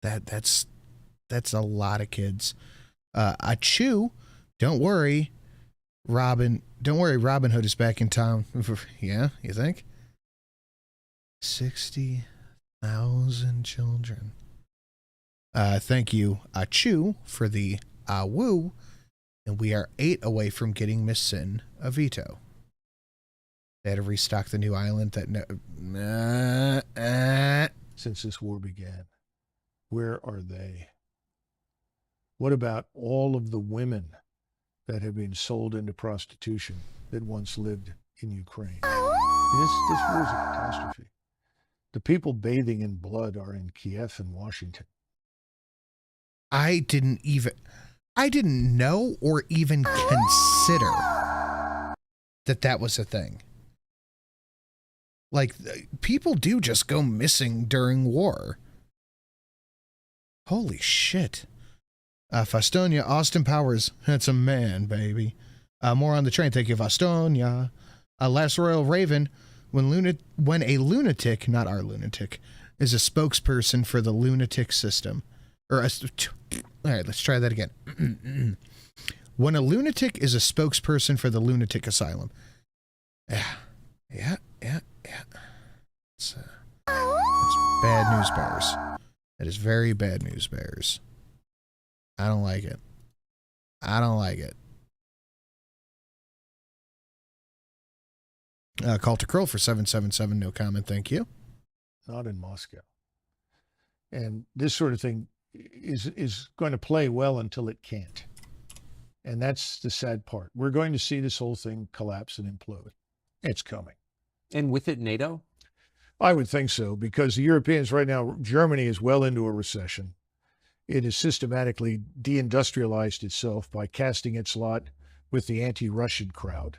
That's a lot of kids. Achoo, don't worry, Robin. Don't worry, Robin Hood is back in town. Yeah, you think? 60,000 children. Thank you, Achoo, for the Awoo, and we are 8 away from getting Miss Sin a veto. They had to restock the new island that Since this war began, where are they? What about all of the women that have been sold into prostitution that once lived in Ukraine? This war is a catastrophe. The people bathing in blood are in Kiev and Washington. I didn't know or even consider that was a thing. Like, people do just go missing during war. Holy shit. Fastonia, Austin Powers, that's a man, baby. More on the train. Thank you, Fastonia. Last Royal Raven, when a lunatic, not our lunatic, is a spokesperson for the lunatic system. All right, let's try that again. When a lunatic is a spokesperson for the lunatic asylum. Yeah. It's bad news bears. That is very bad news bears. I don't like it. Call to Curl for 777, no comment, thank you. Not in Moscow. And this sort of thing is going to play well until it can't. And that's the sad part. We're going to see this whole thing collapse and implode. It's coming. And with it, NATO? I would think so, because the Europeans right now, Germany is well into a recession. It has systematically deindustrialized itself by casting its lot with the anti-Russian crowd.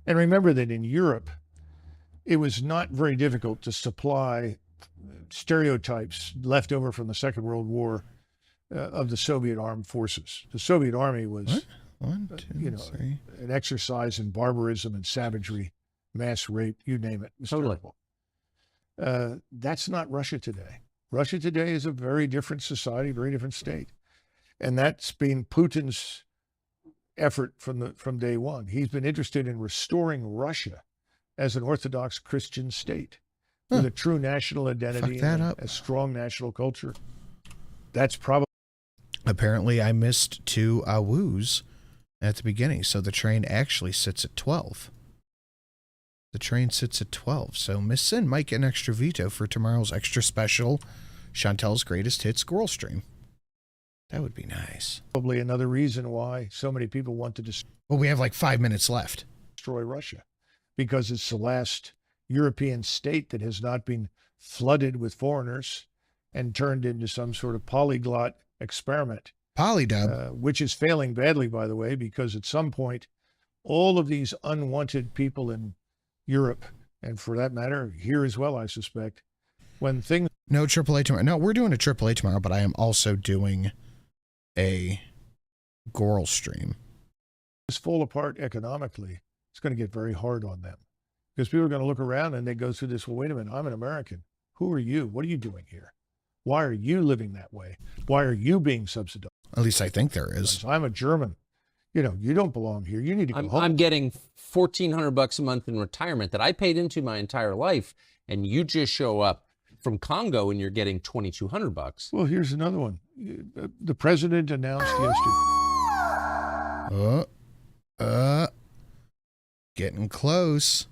And remember that in Europe, it was not very difficult to supply stereotypes left over from the Second World War of the Soviet armed forces. The Soviet army was, three. An exercise in barbarism and savagery, mass rape, you name it. It was terrible. That's not Russia today. Russia today is a very different society, very different state. And that's been Putin's effort from day one. He's been interested in restoring Russia as an Orthodox Christian state with a true national identity and a strong national culture. That's probably... Apparently, I missed 2 Awoos at the beginning, so the train actually sits at 12. The train sits at 12, so Miss Sin might get an extra veto for tomorrow's extra special Chantel's Greatest Hits Squirrel Stream. That would be nice. Probably another reason why so many people want to Well, we have like 5 minutes left. Destroy Russia, because it's the last European state that has not been flooded with foreigners and turned into some sort of polyglot experiment. Polydub. Which is failing badly, by the way, because at some point, all of these unwanted people in Europe, and for that matter, here as well, I suspect, when things... No AAA tomorrow. No, we're doing a AAA tomorrow, but I am also doing a Goral stream. fall apart economically, it's going to get very hard on them. Because people are going to look around and they go through this, well, wait a minute, I'm an American. Who are you? What are you doing here? Why are you living that way? Why are you being subsidized? At least I think there is. I'm a German. You know, you don't belong here. You need to go home. I'm getting $1,400 a month in retirement that I paid into my entire life, and you just show up from Congo and you're getting $2,200. Well, here's another one. The president announced yesterday. Getting close.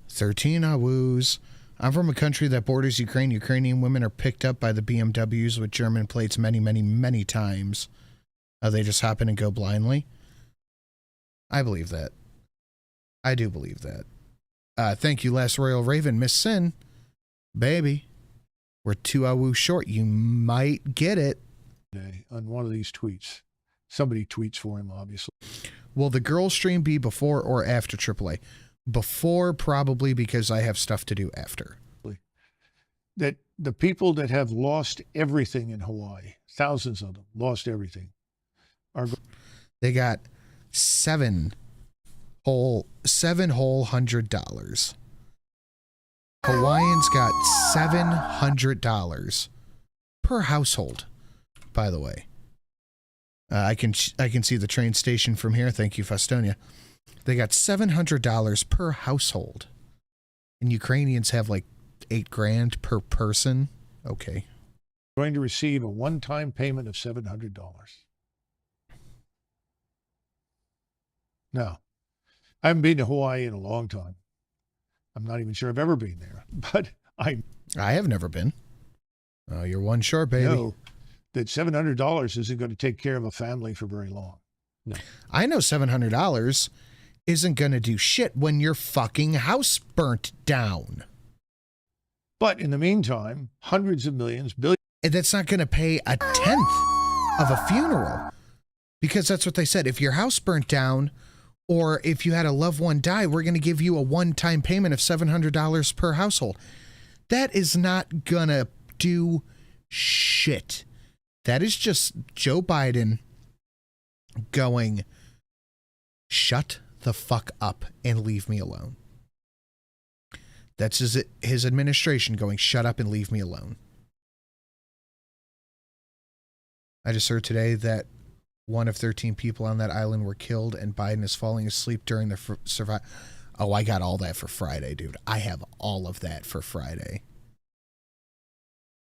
13 Awoos. I'm from a country that borders Ukraine. Ukrainian women are picked up by the BMWs with German plates many, many, many times. They just hop in and go blindly. I believe that. I do believe that. Thank you, Last Royal Raven. Miss Sin, baby, we're 2 Awoo short. You might get it. On one of these tweets. Somebody tweets for him, obviously. Will the girl stream be before or after AAA? Before, probably, because I have stuff to do after. That the people that have lost everything in Hawaii, thousands of them, lost everything. They got 7 $700. Hawaiians got $700 per household, by the way. I can see the train station from here. Thank you, Festonia. They got $700 per household. And Ukrainians have like $8,000 per person. Okay. Going to receive a one-time payment of $700. Now, I haven't been to Hawaii in a long time. I'm not even sure I've ever been there, but I have never been. Oh, you're one short, baby. know that $700 isn't going to take care of a family for very long. No. I know $700 isn't going to do shit when your fucking house burnt down. But in the meantime, hundreds of millions, billions. And that's not going to pay a tenth of a funeral. Because that's what they said. If your house burnt down or if you had a loved one die, we're going to give you a one-time payment of $700 per household. That is not going to do shit. That is just Joe Biden going, shut the fuck up and leave me alone. That's his administration going, shut up and leave me alone. I just heard today that one of 13 people on that island were killed and Biden is falling asleep during the survival. Oh, I got all that for Friday, dude. I have all of that for Friday.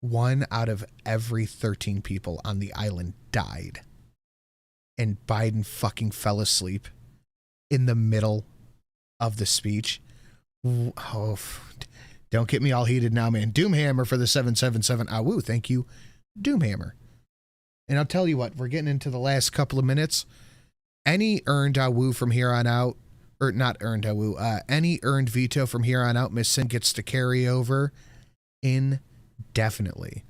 1 out of every 13 people on the island died. And Biden fucking fell asleep in the middle of the speech. Oh, don't get me all heated now, man. Doomhammer for the 777. Awoo, thank you, Doomhammer. And I'll tell you what, we're getting into the last couple of minutes. Any earned Awoo from here on out, or not earned Awoo, any earned veto from here on out, Miss Sin gets to carry over indefinitely.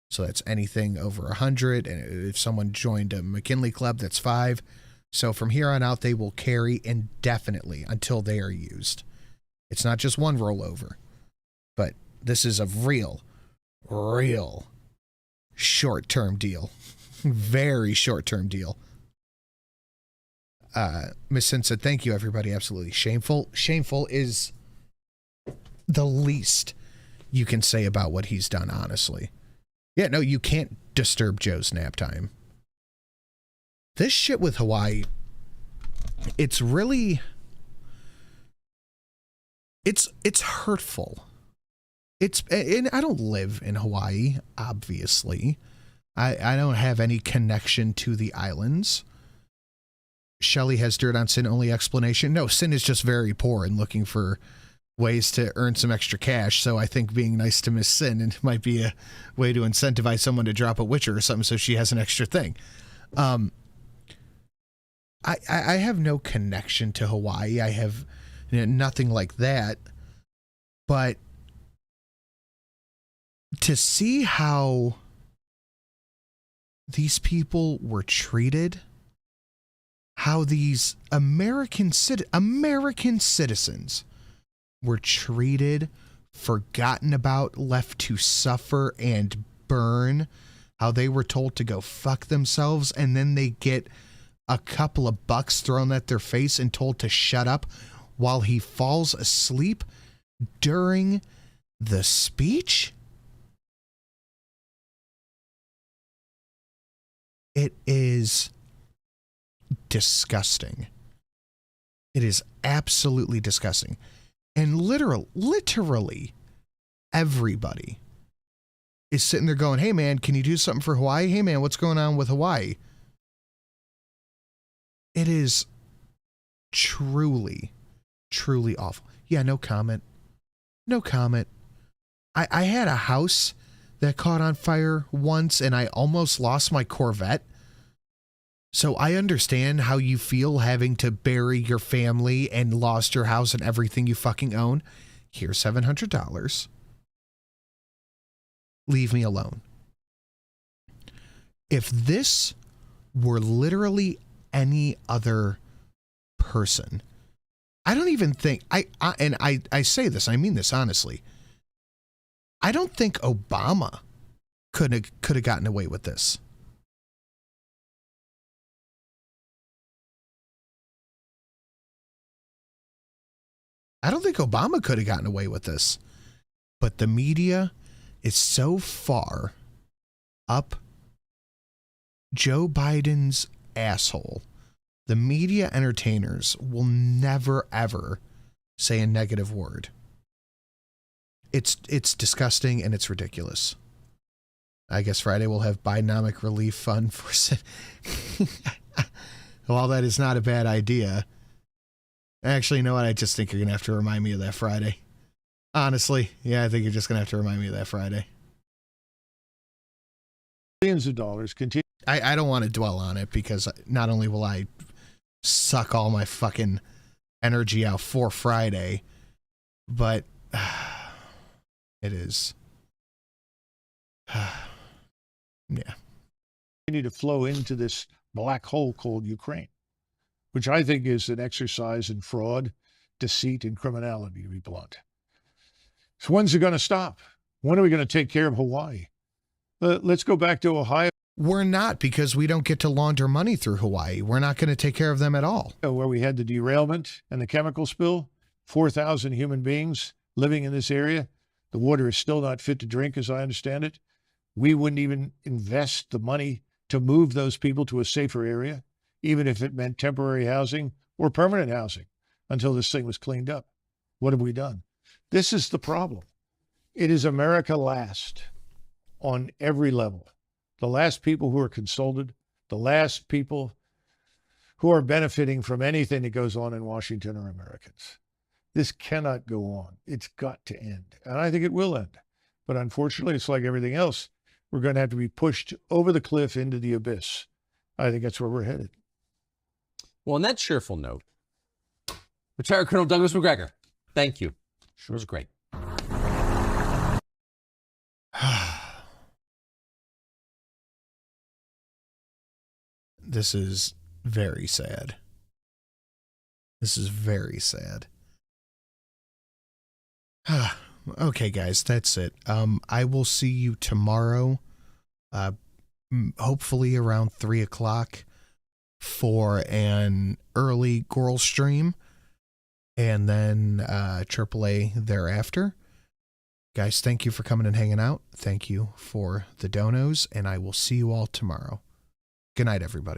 So that's anything over 100. And if someone joined a McKinley Club, that's 5. So from here on out, they will carry indefinitely until they are used. It's not just one rollover, but this is a real short-term deal. Very short-term deal. Miss Sin said, thank you, everybody. Absolutely. Shameful. Shameful is the least you can say about what he's done, honestly. Yeah, no, you can't disturb Joe's nap time. This shit with Hawaii, it's really... It's hurtful. And I don't live in Hawaii, obviously. I don't have any connection to the islands. Shelley has dirt on Sin only explanation. No, Sin is just very poor and looking for ways to earn some extra cash. So I think being nice to Miss Sin might be a way to incentivize someone to drop a Witcher or something so she has an extra thing. I have no connection to Hawaii. I have nothing like that. But to see how these people were treated, how these American citizens were treated, forgotten about, left to suffer and burn, how they were told to go fuck themselves, and then they get a couple of bucks thrown at their face and told to shut up while he falls asleep during the speech? It is disgusting. It is absolutely disgusting. And literally everybody is sitting there going, hey man, can you do something for Hawaii? Hey man, what's going on with Hawaii? It is truly awful. Yeah, no comment. No comment. I had a house that caught on fire once and I almost lost my Corvette. So I understand how you feel having to bury your family and lost your house and everything you fucking own. Here's $700. Leave me alone. If this were literally any other person, I don't even think I say this, I mean this honestly. I don't think Obama could have gotten away with this. I don't think Obama could have gotten away with this. But the media is so far up Joe Biden's asshole. The media entertainers will never, ever say a negative word. It's disgusting and it's ridiculous. I guess Friday we'll have Bidenomic Relief Fund for... While that is not a bad idea. Actually, you know what? I just think you're going to have to remind me of that Friday. Honestly, yeah, I think you're just going to have to remind me of that Friday. Billions of dollars continue. I don't want to dwell on it because not only will I suck all my fucking energy out for Friday, but it is. Yeah. Continue to flow into this black hole called Ukraine, which I think is an exercise in fraud, deceit, and criminality, to be blunt. So when's it going to stop? When are we going to take care of Hawaii? Let's go back to Ohio. We're not, because we don't get to launder money through Hawaii. We're not going to take care of them at all. Where we had the derailment and the chemical spill, 4,000 human beings living in this area. The water is still not fit to drink, as I understand it. We wouldn't even invest the money to move those people to a safer area, even if it meant temporary housing or permanent housing, until this thing was cleaned up. What have we done? This is the problem. It is America last on every level. The last people who are consulted, the last people who are benefiting from anything that goes on in Washington are Americans. This cannot go on. It's got to end. And I think it will end. But unfortunately, it's like everything else. We're going to have to be pushed over the cliff into the abyss. I think that's where we're headed. Well, on that cheerful note, Retired Colonel Douglas McGregor, thank you. Sure was great. This is very sad. This is very sad. Okay, guys, that's it. I will see you tomorrow, hopefully around 3 o'clock for an early girl stream, and then AAA thereafter. Guys, thank you for coming and hanging out. Thank you for the donos, and I will see you all tomorrow. Good night, everybody.